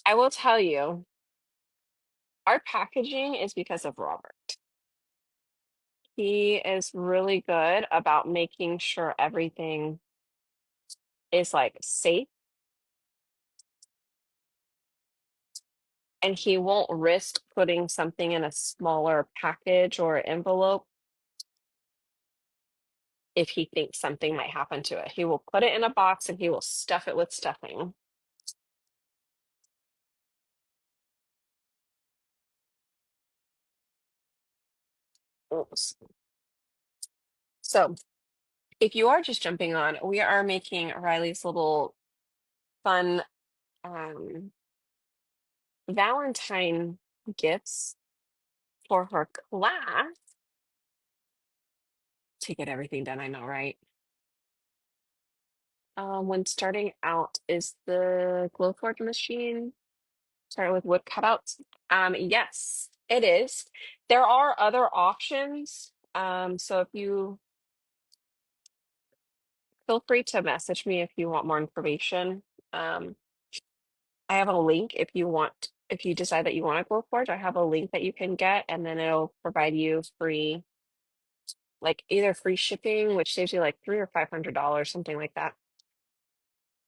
I will tell you, our packaging is because of Robert. He is really good about making sure everything is like safe, and he won't risk putting something in a smaller package or envelope if he thinks something might happen to it. He will put it in a box and he will stuff it with stuffing. Oops. So, if you are just jumping on, we are making Riley's little fun um, Valentine gifts for her class to get everything done. I know, right? When starting out, is the Glowforge machine start with wood cutouts? Yes, it is. There are other options. So if you Feel free to message me if you want more information. Um, I have a link if you want, if you decide that you want to go for it, I have a link that you can get, and then it'll provide you free, like either free shipping, which saves you like $300 or $500, something like that.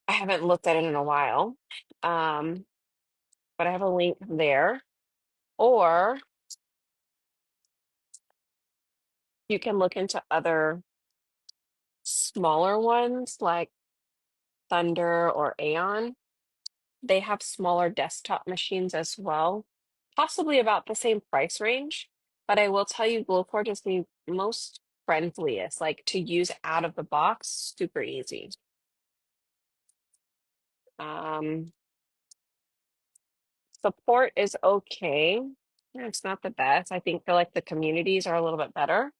I haven't looked at it in a while, um, but I have a link there. Or you can look into other smaller ones like Thunder or Aeon. They have smaller desktop machines as well, possibly about the same price range. But I will tell you, Glowforge is the most friendliest, like to use out of the box, super easy. Um, Support is okay. Yeah, it's not the best. I think feel like the communities are a little bit better.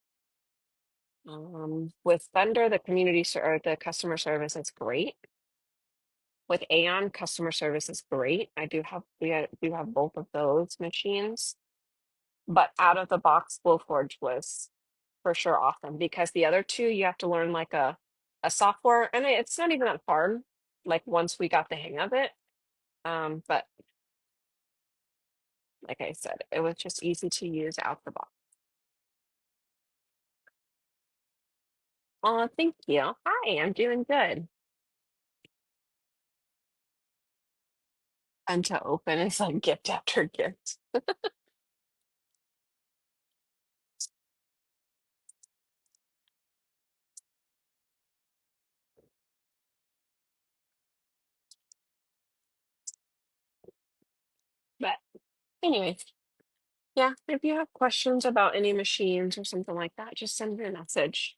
With Thunder, the or the customer service is great. With Aeon, customer service is great. Do have both of those machines. But out of the box, Glowforge was for sure awesome because the other two you have to learn like a software, and it's not even that hard. Like once we got the hang of it, but like I said, it was just easy to use out the box. Oh, thank you. Hi, I'm doing good. And to open is like gift after gift. But anyways, yeah, if you have questions about any machines or something like that, just send me a message.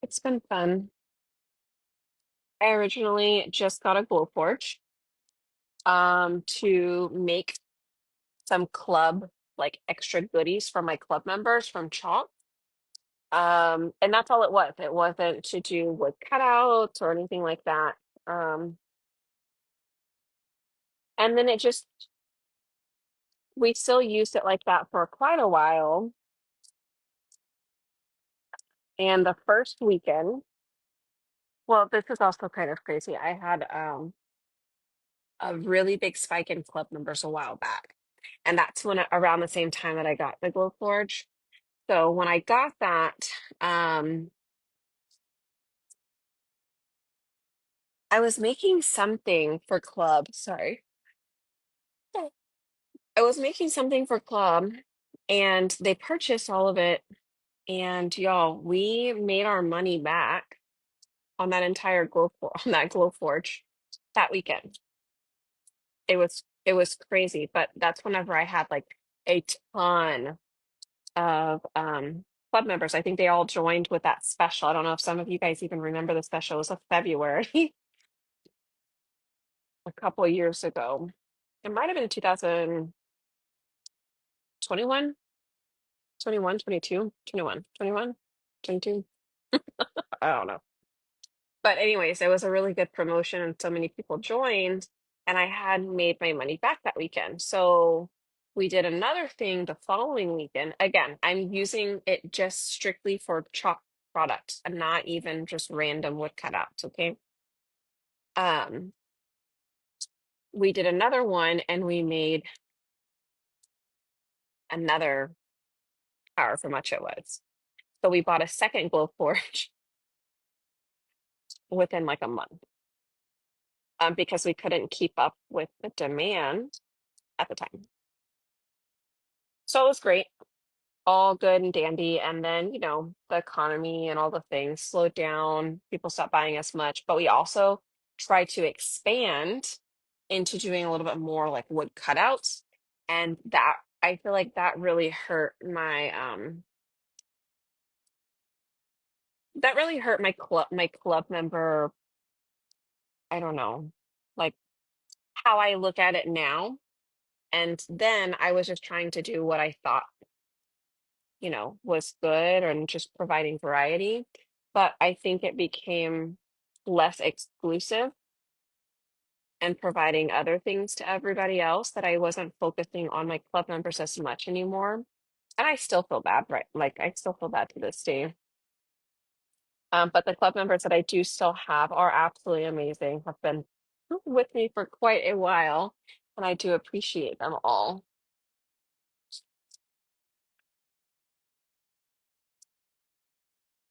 It's been fun. I originally just got a Glowforge to make some club like extra goodies for my club members from chalk. And that's all it was. It wasn't to do with cutouts or anything like that. Um, and then we still used it like that for quite a while. And the first weekend, well, this is also kind of crazy. I had a really big spike in club members a while back. And that's around the same time that I got the Glowforge. So when I got that, um, I was making something for club. Sorry. I was making something for club and they purchased all of it. And y'all, we made our money back on that entire on that Glowforge that weekend. It was crazy, but that's whenever I had like a ton of club members. I think they all joined with that special. I don't know if some of you guys even remember the special. It was a February a couple of years ago. It might have been 2021, 21, 22, 21, 21, 22. I don't know. But anyways, it was a really good promotion and so many people joined and I had made my money back that weekend. So we did another thing the following weekend. Again, I'm using it just strictly for chalk products and not even just random wood cutouts, okay? Um, we did another one and we made another however much it was. So we bought a second glow forge within like a month because we couldn't keep up with the demand at the time. So it was great, all good and dandy. And then, the economy and all the things slowed down. People stopped buying as much, but we also tried to expand into doing a little bit more like wood cutouts. And that I feel like that really hurt my club member, I don't know, like how I look at it now. And then I was just trying to do what I thought, was good and just providing variety. But I think it became less exclusive. and providing other things to everybody else that I wasn't focusing on my club members as much anymore. And I still feel bad, right? Like I still feel bad to this day. But the club members that I do still have are absolutely amazing, have been with me for quite a while, and I do appreciate them all.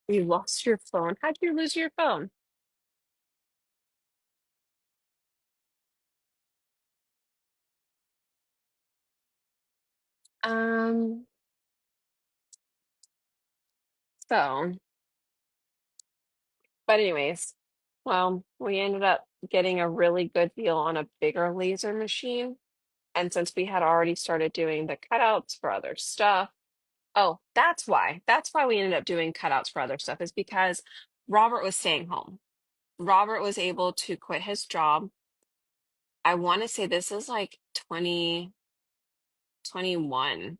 You lost your phone. How'd you lose your phone? Um, so, but anyways, well, we ended up getting a really good deal on a bigger laser machine. And since we had already started doing the cutouts for other stuff, oh, that's why. That's why we ended up doing cutouts for other stuff, is because Robert was staying home. Robert was able to quit his job. I want to say this is like 2021,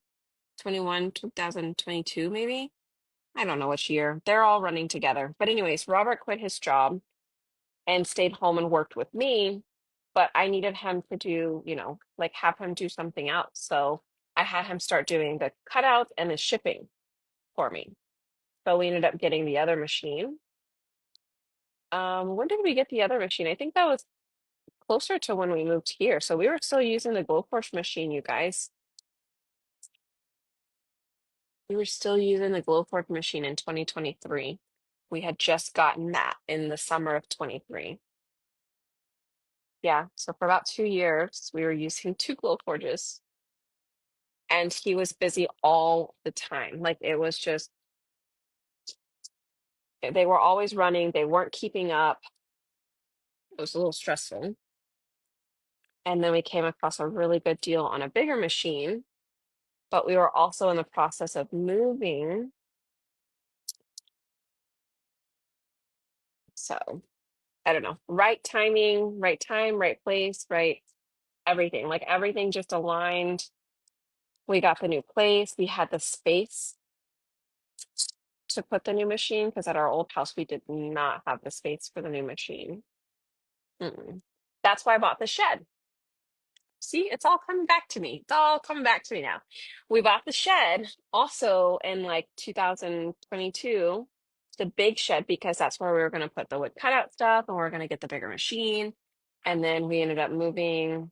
2022 maybe. I don't know which year. They're all running together. But anyways, Robert quit his job and stayed home and worked with me, but I needed him to do, like have him do something else. So I had him start doing the cutouts and the shipping for me. So we ended up getting the other machine. When did we get the other machine? I think that was closer to when we moved here. So we were still using the Glowforge machine, you guys. We were still using the Glowforge machine in 2023. We had just gotten that in the summer of 23. Yeah, so for about 2 years, we were using two Glowforges, and he was busy all the time. Like it was just, they were always running, they weren't keeping up. It was a little stressful. And then we came across a really good deal on a bigger machine, but we were also in the process of moving. So I don't know, right timing, right time, right place, right everything. Like everything just aligned. We got the new place. We had the space to put the new machine because at our old house we did not have the space for the new machine. Mm-mm. That's why I bought the shed. See, it's all coming back to me. It's all coming back to me now. We bought the shed also in like 2022, the big shed, because that's where we were going to put the wood cutout stuff and we are going to get the bigger machine. And then we ended up moving,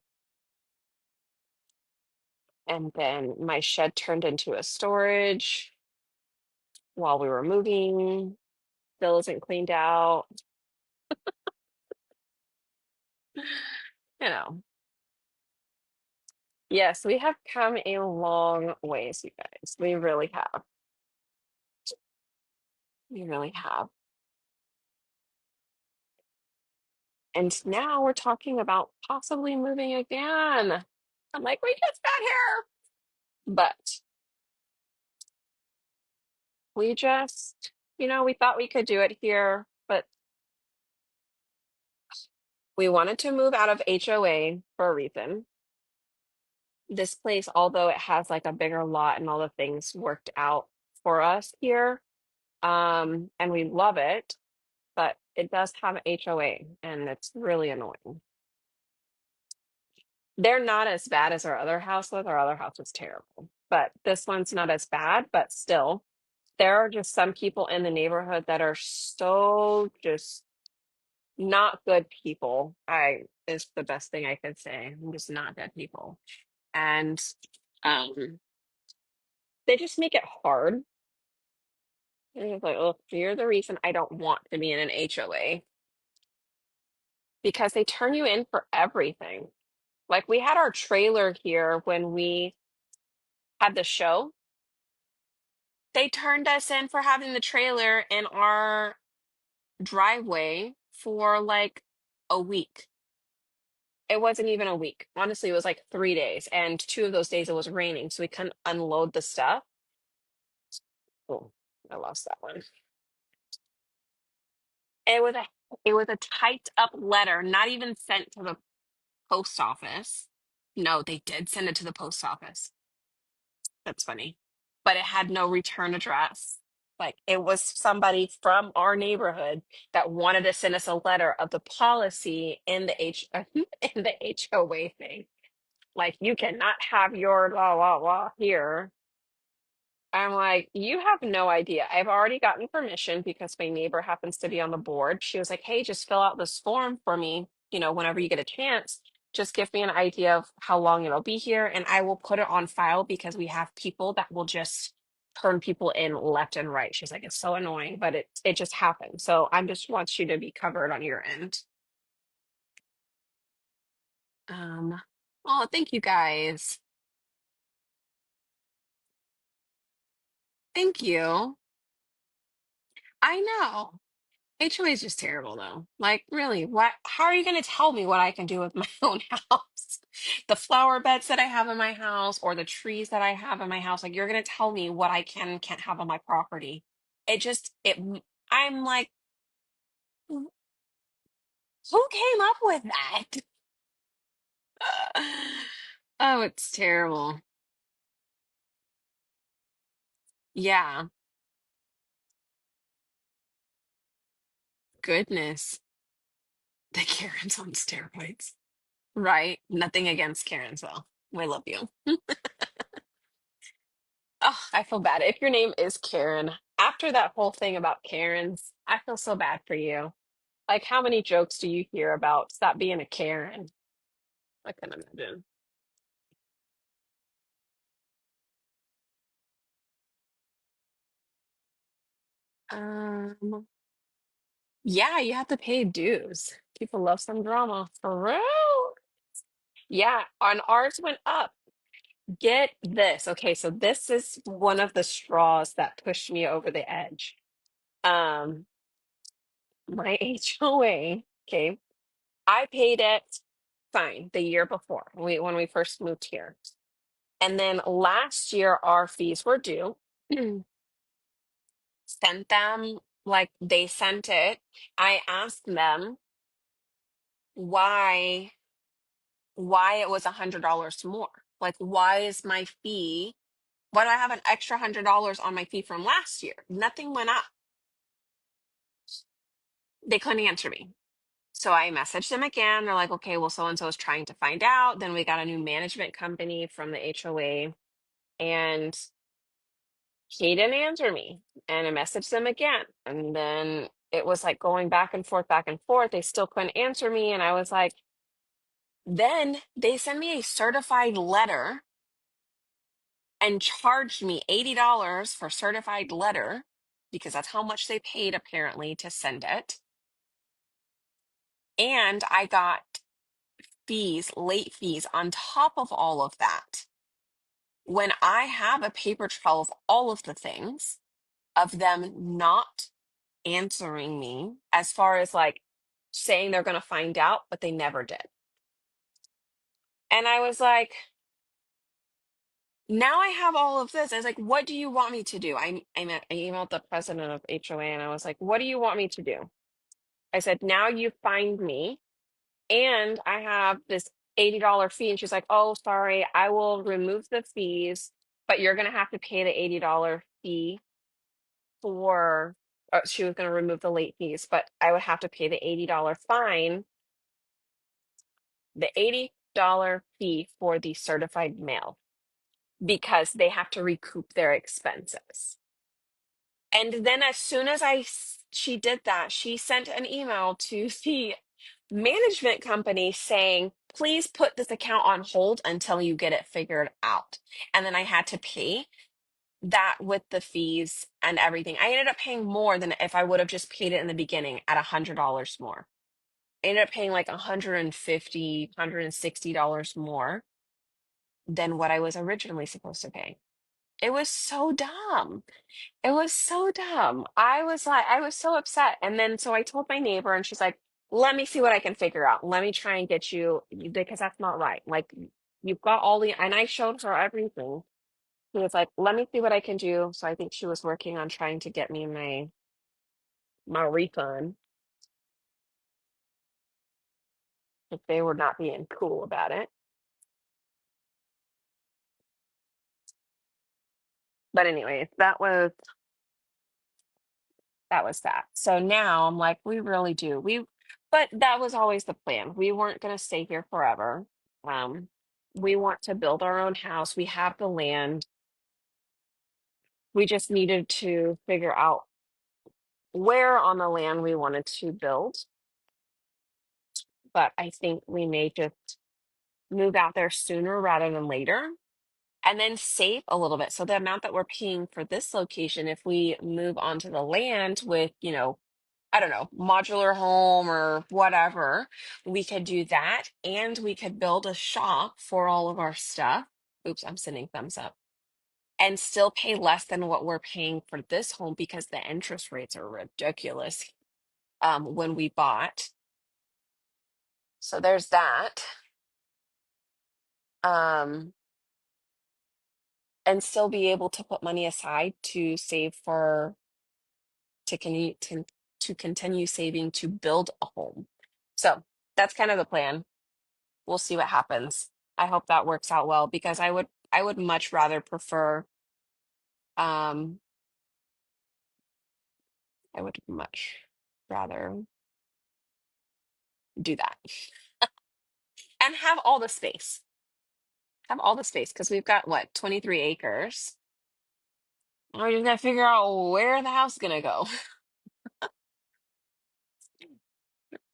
and then my shed turned into a storage while we were moving. Still isn't cleaned out. You know, yes, we have come a long ways, you guys. We really have. We really have. And now we're talking about possibly moving again. I'm like, we just got here. But we just, we thought we could do it here, but we wanted to move out of HOA for a reason. This place, although it has like a bigger lot and all the things worked out for us here, and we love it, but it does have a HOA and it's really annoying. They're not as bad as our other house was. Our other house was terrible, but this one's not as bad, but still, there are just some people in the neighborhood that are so just not good people. I is the best thing I could say. I'm just not good people. And um they just make it hard. And it's like, oh, you're the reason I don't want to be in an HOA because they turn you in for everything. Like we had our trailer here when we had the show. They turned us in for having the trailer in our driveway for like a week. It wasn't even a week. Honestly, it was like 3 days. And 2 of those days it was raining, so we couldn't unload the stuff. Oh, I lost that one. It was a it was a typed up letter, not even sent to the post office. No, they did send it to the post office. That's funny. But it had no return address. Like it was somebody from our neighborhood that wanted to send us a letter of the policy in the in the HOA thing. Like you cannot have your la la la here. I'm like, you have no idea. I've already gotten permission because my neighbor happens to be on the board. She was like, hey, just fill out this form for me, whenever you get a chance. Just give me an idea of how long it'll be here, and I will put it on file because we have people that will just turn people in left and right. She's like, it's so annoying, but it just happened. So I'm just wants you to be covered on your end. Um, oh, thank you guys. Thank you. I know. HOA is just terrible though. Like, really, what how are you gonna tell me what I can do with my own house? The flower beds that I have in my house or the trees that I have in my house, like you're gonna tell me what I can and can't have on my property. I'm like, who came up with that? Oh, it's terrible. Yeah, goodness. The Karen's on steroids. Right? Nothing against Karen's though. We love you. Oh, I feel bad. If your name is Karen, after that whole thing about Karens, I feel so bad for you. Like, how many jokes do you hear about stop being a Karen? I can imagine. Um, yeah, you have to pay dues. People love some drama. For real? Yeah, and ours went up. Get this. Okay, so this is one of the straws that pushed me over the edge. Um, my HOA, okay, I paid it fine the year before when we first moved here. And then last year our fees were due. Sent them like they sent it. I asked them why why it was $100 more. Like why is my fee? Why do I have an extra $100 on my fee from last year? Nothing went up. They couldn't answer me. So I messaged them again. They're like, okay, well, so and so is trying to find out. Then we got a new management company from the HOA, and he didn't answer me. And I messaged them again. And then it was like going back and forth, back and forth. They still couldn't answer me. And I was like, then they sent me a certified letter and charged me $80 for certified letter because that's how much they paid apparently to send it. And I got fees, late fees on top of all of that. When I have a paper trail of all of the things of them not answering me as far as like saying they're going to find out, but they never did. And I was like, now I have all of this. I was like, what do you want me to do? I emailed the president of HOA and I was like, what do you want me to do? I said, now you find me and I have this $80 fee. And she's like, oh, sorry, I will remove the fees, but you're going to have to pay the $80 fee for, she was going to remove the late fees, but I would have to pay the $80 fine, the $80 fee for the certified mail because they have to recoup their expenses. And then as soon as she did that, she sent an email to the management company saying, please put this account on hold until you get it figured out. And then I had to pay that with the fees and everything. I ended up paying more than if I would have just paid it in the beginning at $100 more. I ended up paying like $150, $160 more than what I was originally supposed to pay. It was so dumb. It was so dumb. I was like, I was so upset. And then so I told my neighbor, and she's like, let me see what I can figure out. Let me try and get you because that's not right. Like, you've got all the, and I showed her everything. He was like, let me see what I can do. So I think she was working on trying to get me my refund if they were not being cool about it. But anyways, that was that was that. So now I'm like, we really do. But that was always the plan. We weren't going to stay here forever. Um, we want to build our own house. We have the land. We just needed to figure out where on the land we wanted to build. But I think we may just move out there sooner rather than later and then save a little bit. So the amount that we're paying for this location, if we move onto the land with, I don't know, modular home or whatever, we could do that and we could build a shop for all of our stuff. Oops, I'm sending thumbs up. And still pay less than what we're paying for this home because the interest rates are ridiculous when we bought. So there's that. Um, and still be able to put money aside to save for to continue saving to build a home. So that's kind of the plan. We'll see what happens. I hope that works out well because I would much rather prefer um I would much rather do that and have all the space. Have all the space because we've got what, 23 acres. We're just gonna figure out where the house is gonna go.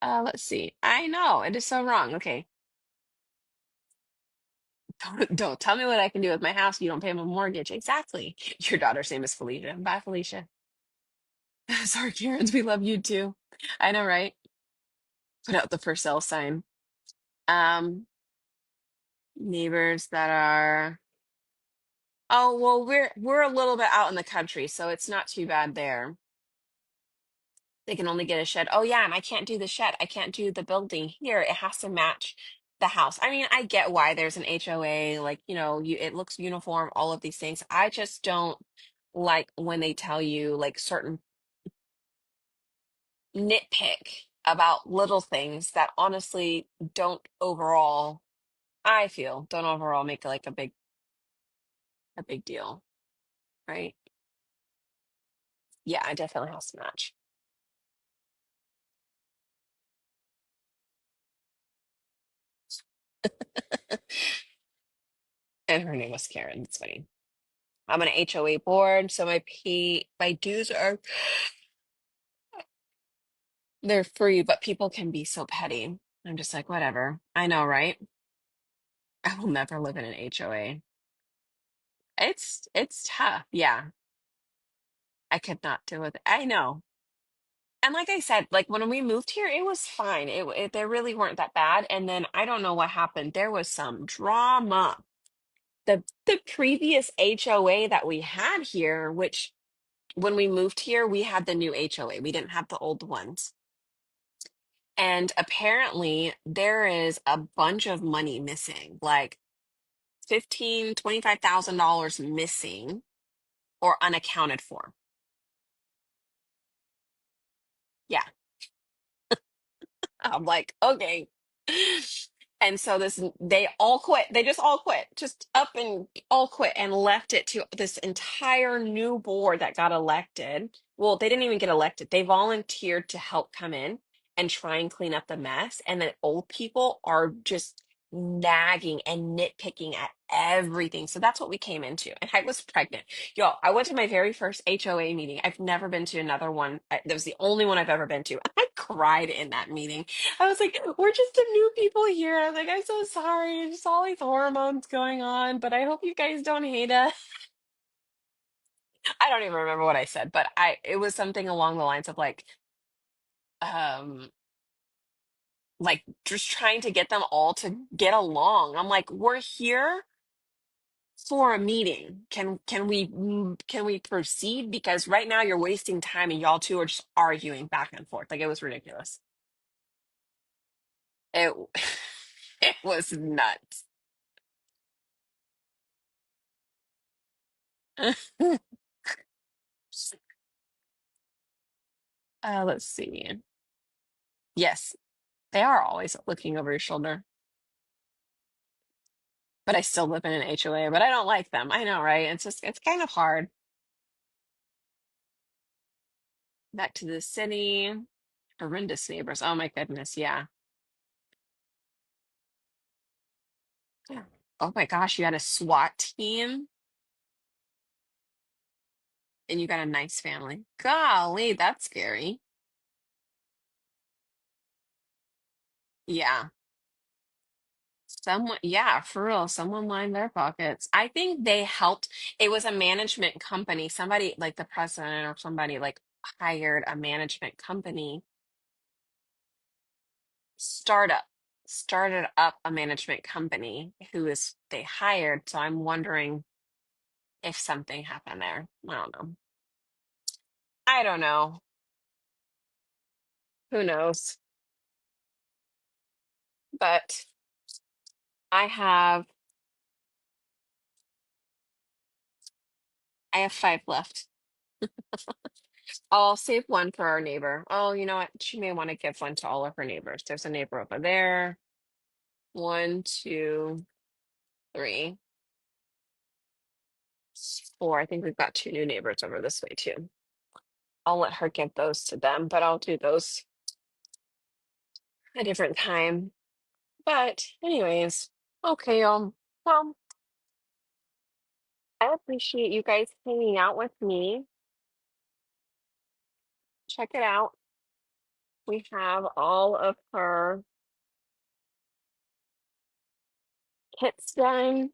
Let's see. I know it is so wrong. Okay. Don't tell me what I can do with my house. You don't pay my mortgage. Exactly. Your daughter's name is Felicia. Bye, Felicia. Sorry, Karens. We love you too. I know, right? Put out the for sale sign. Um, Neighbors that are, oh, well, we're a little bit out in the country, so it's not too bad there. They can only get a shed. Oh yeah, and I can't do the shed. I can't do the building here. It has to match the house. I mean, I get why there's an HOA, like, it looks uniform, all of these things. I just don't like when they tell you like certain nitpick about little things that honestly don't overall, I feel, don't overall make like a big deal, right? Yeah, it definitely has to match. And her name was Karen. It's funny. I'm on an HOA board, so my dues are they're free, but people can be so petty. I'm just like, whatever. I know, right? I will never live in an HOA. It's tough. Yeah. I could not deal with it. I know. And like I said, like when we moved here, it was fine. They really weren't that bad. And then I don't know what happened. There was some drama. The previous HOA that we had here, which when we moved here, we had the new HOA. We didn't have the old ones. And apparently there is a bunch of money missing, like 25,000 dollars missing or unaccounted for. Yeah. I'm like, okay. And so they all quit. They just all quit, just up and all quit and left it to this entire new board that got elected. Well, they didn't even get elected. They volunteered to help come in and try and clean up the mess. And then old people are just nagging and nitpicking at everything. So that's what we came into. And I was pregnant. Y'all, I went to my very first HOA meeting. I've never been to another one. That was the only one I've ever been to. I cried in that meeting. I was like, we're just the new people here. I was like, I'm so sorry. Just all these hormones going on, but I hope you guys don't hate us. I don't even remember what I said, but it was something along the lines of um, like just trying to get them all to get along. I'm like, we're here for a meeting. Can we proceed? Because right now you're wasting time and y'all two are just arguing back and forth. Like it was ridiculous. It it was nuts. Let's see. Yes, they are always looking over your shoulder. But I still live in an HOA, but I don't like them. I know, right? It's kind of hard. Back to the city. Horrendous neighbors. Oh my goodness, yeah. Yeah. Oh my gosh, you had a SWAT team and you got a nice family. Golly, that's scary. Yeah. Someone, yeah, for real, someone lined their pockets. I think they helped. It was a management company. Somebody, like the president or somebody, like hired a management company, startup, started up a management company who is they hired. So I'm wondering if something happened there. I don't know. I don't know. Who knows? But I have five left. I'll save one for our neighbor. Oh, you know what? She may want to give one to all of her neighbors. There's a neighbor over there. One, two, three, four. I think we've got two new neighbors over this way too. I'll let her give those to them, but I'll do those a different time. But anyways, okay, well, I appreciate you guys hanging out with me. Check it out. We have all of her kits done.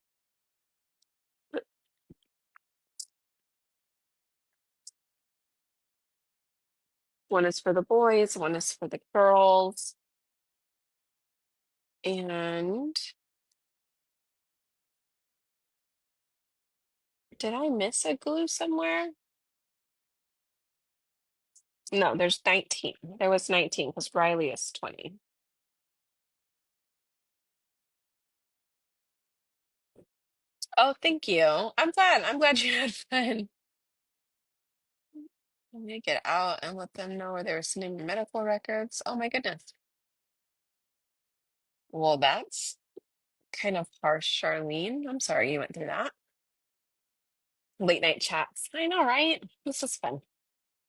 One is for the boys, one is for the girls. And did I miss a glue somewhere? No, there's 19. There was 19 because Riley is 20. Oh, thank you. I'm glad. I'm glad you had fun. Let me get out and let them know where they were sending your medical records. Oh my goodness. Well, that's kind of harsh, Charlene. I'm sorry you went through that. Late night chats. I know, right? This is fun.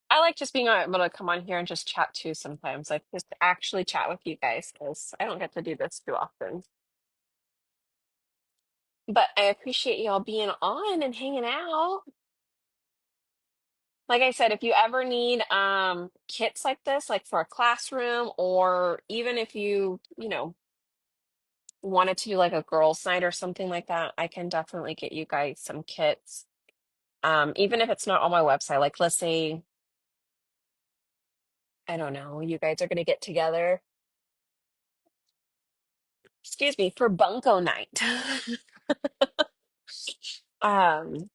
I like just being able to come on here and just chat too sometimes. Like just actually chat with you guys because I don't get to do this too often. But I appreciate y'all being on and hanging out. Like I said, if you ever need kits like this, like for a classroom, or even if you wanted to do like a girls' night or something like that, I can definitely get you guys some kits. Even if it's not on my website, like let's say, I don't know, you guys are gonna get together, excuse me, for bunko night. Um,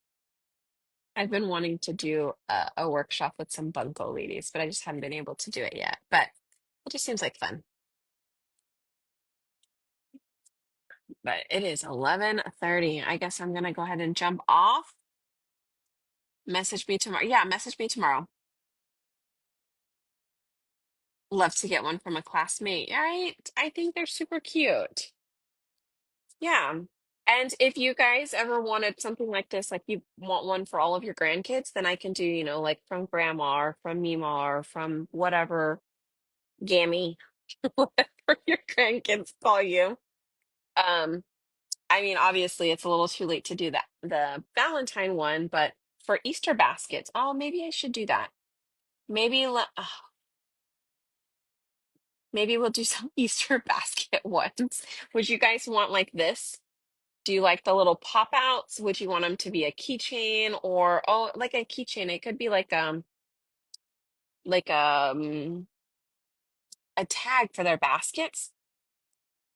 I've been wanting to do a workshop with some bunko ladies, but I just haven't been able to do it yet. But it just seems like fun. But it is 11:30. I guess I'm gonna go ahead and jump off. Message me tomorrow. Yeah, message me tomorrow. Love to get one from a classmate, right? I think they're super cute. Yeah. And if you guys ever wanted something like this, like you want one for all of your grandkids, then I can do, like from grandma or from Mima or from whatever Gammy, whatever your grandkids call you. Um, I mean, obviously it's a little too late to do that, the Valentine one, but for Easter baskets, oh, maybe I should do that. Maybe maybe we'll do some Easter basket ones. Would you guys want like this? Do you like the little pop outs? Would you want them to be a keychain or oh, like a keychain? It could be like a tag for their baskets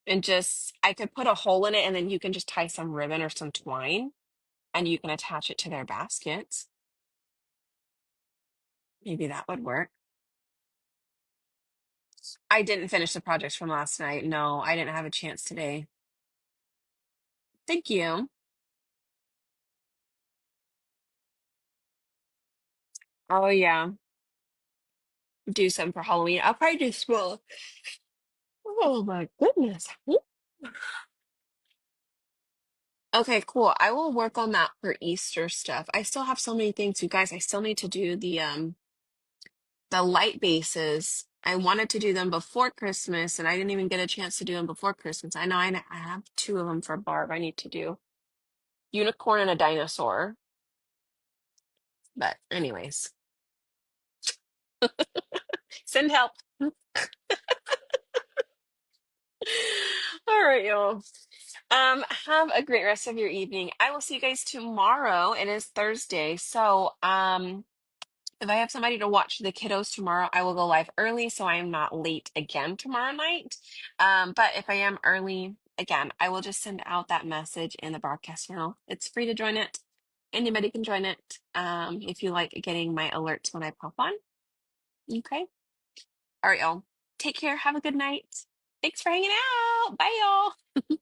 and just I could put a hole in it and then you can just tie some ribbon or some twine and you can attach it to their baskets. Maybe that would work. I didn't finish the projects from last night. No, I didn't have a chance today. Thank you. Oh yeah, do some for Halloween. I'll probably do small. Oh my goodness. Okay, cool. I will work on that for Easter stuff. I still have so many things, you guys. I still need to do the light bases, I wanted to do them before Christmas, and I didn't even get a chance to do them before Christmas. I know I have two of them for Barb. I need to do unicorn and a dinosaur. But anyways, send help. All right, y'all. Have a great rest of your evening. I will see you guys tomorrow. It is Thursday, so if I have somebody to watch the kiddos tomorrow, I will go live early so I am not late again tomorrow night. But if I am early, again, I will just send out that message in the broadcast channel. It's free to join it. Anybody can join it if you like getting my alerts when I pop on. Okay. All right, y'all. Take care. Have a good night. Thanks for hanging out. Bye, y'all.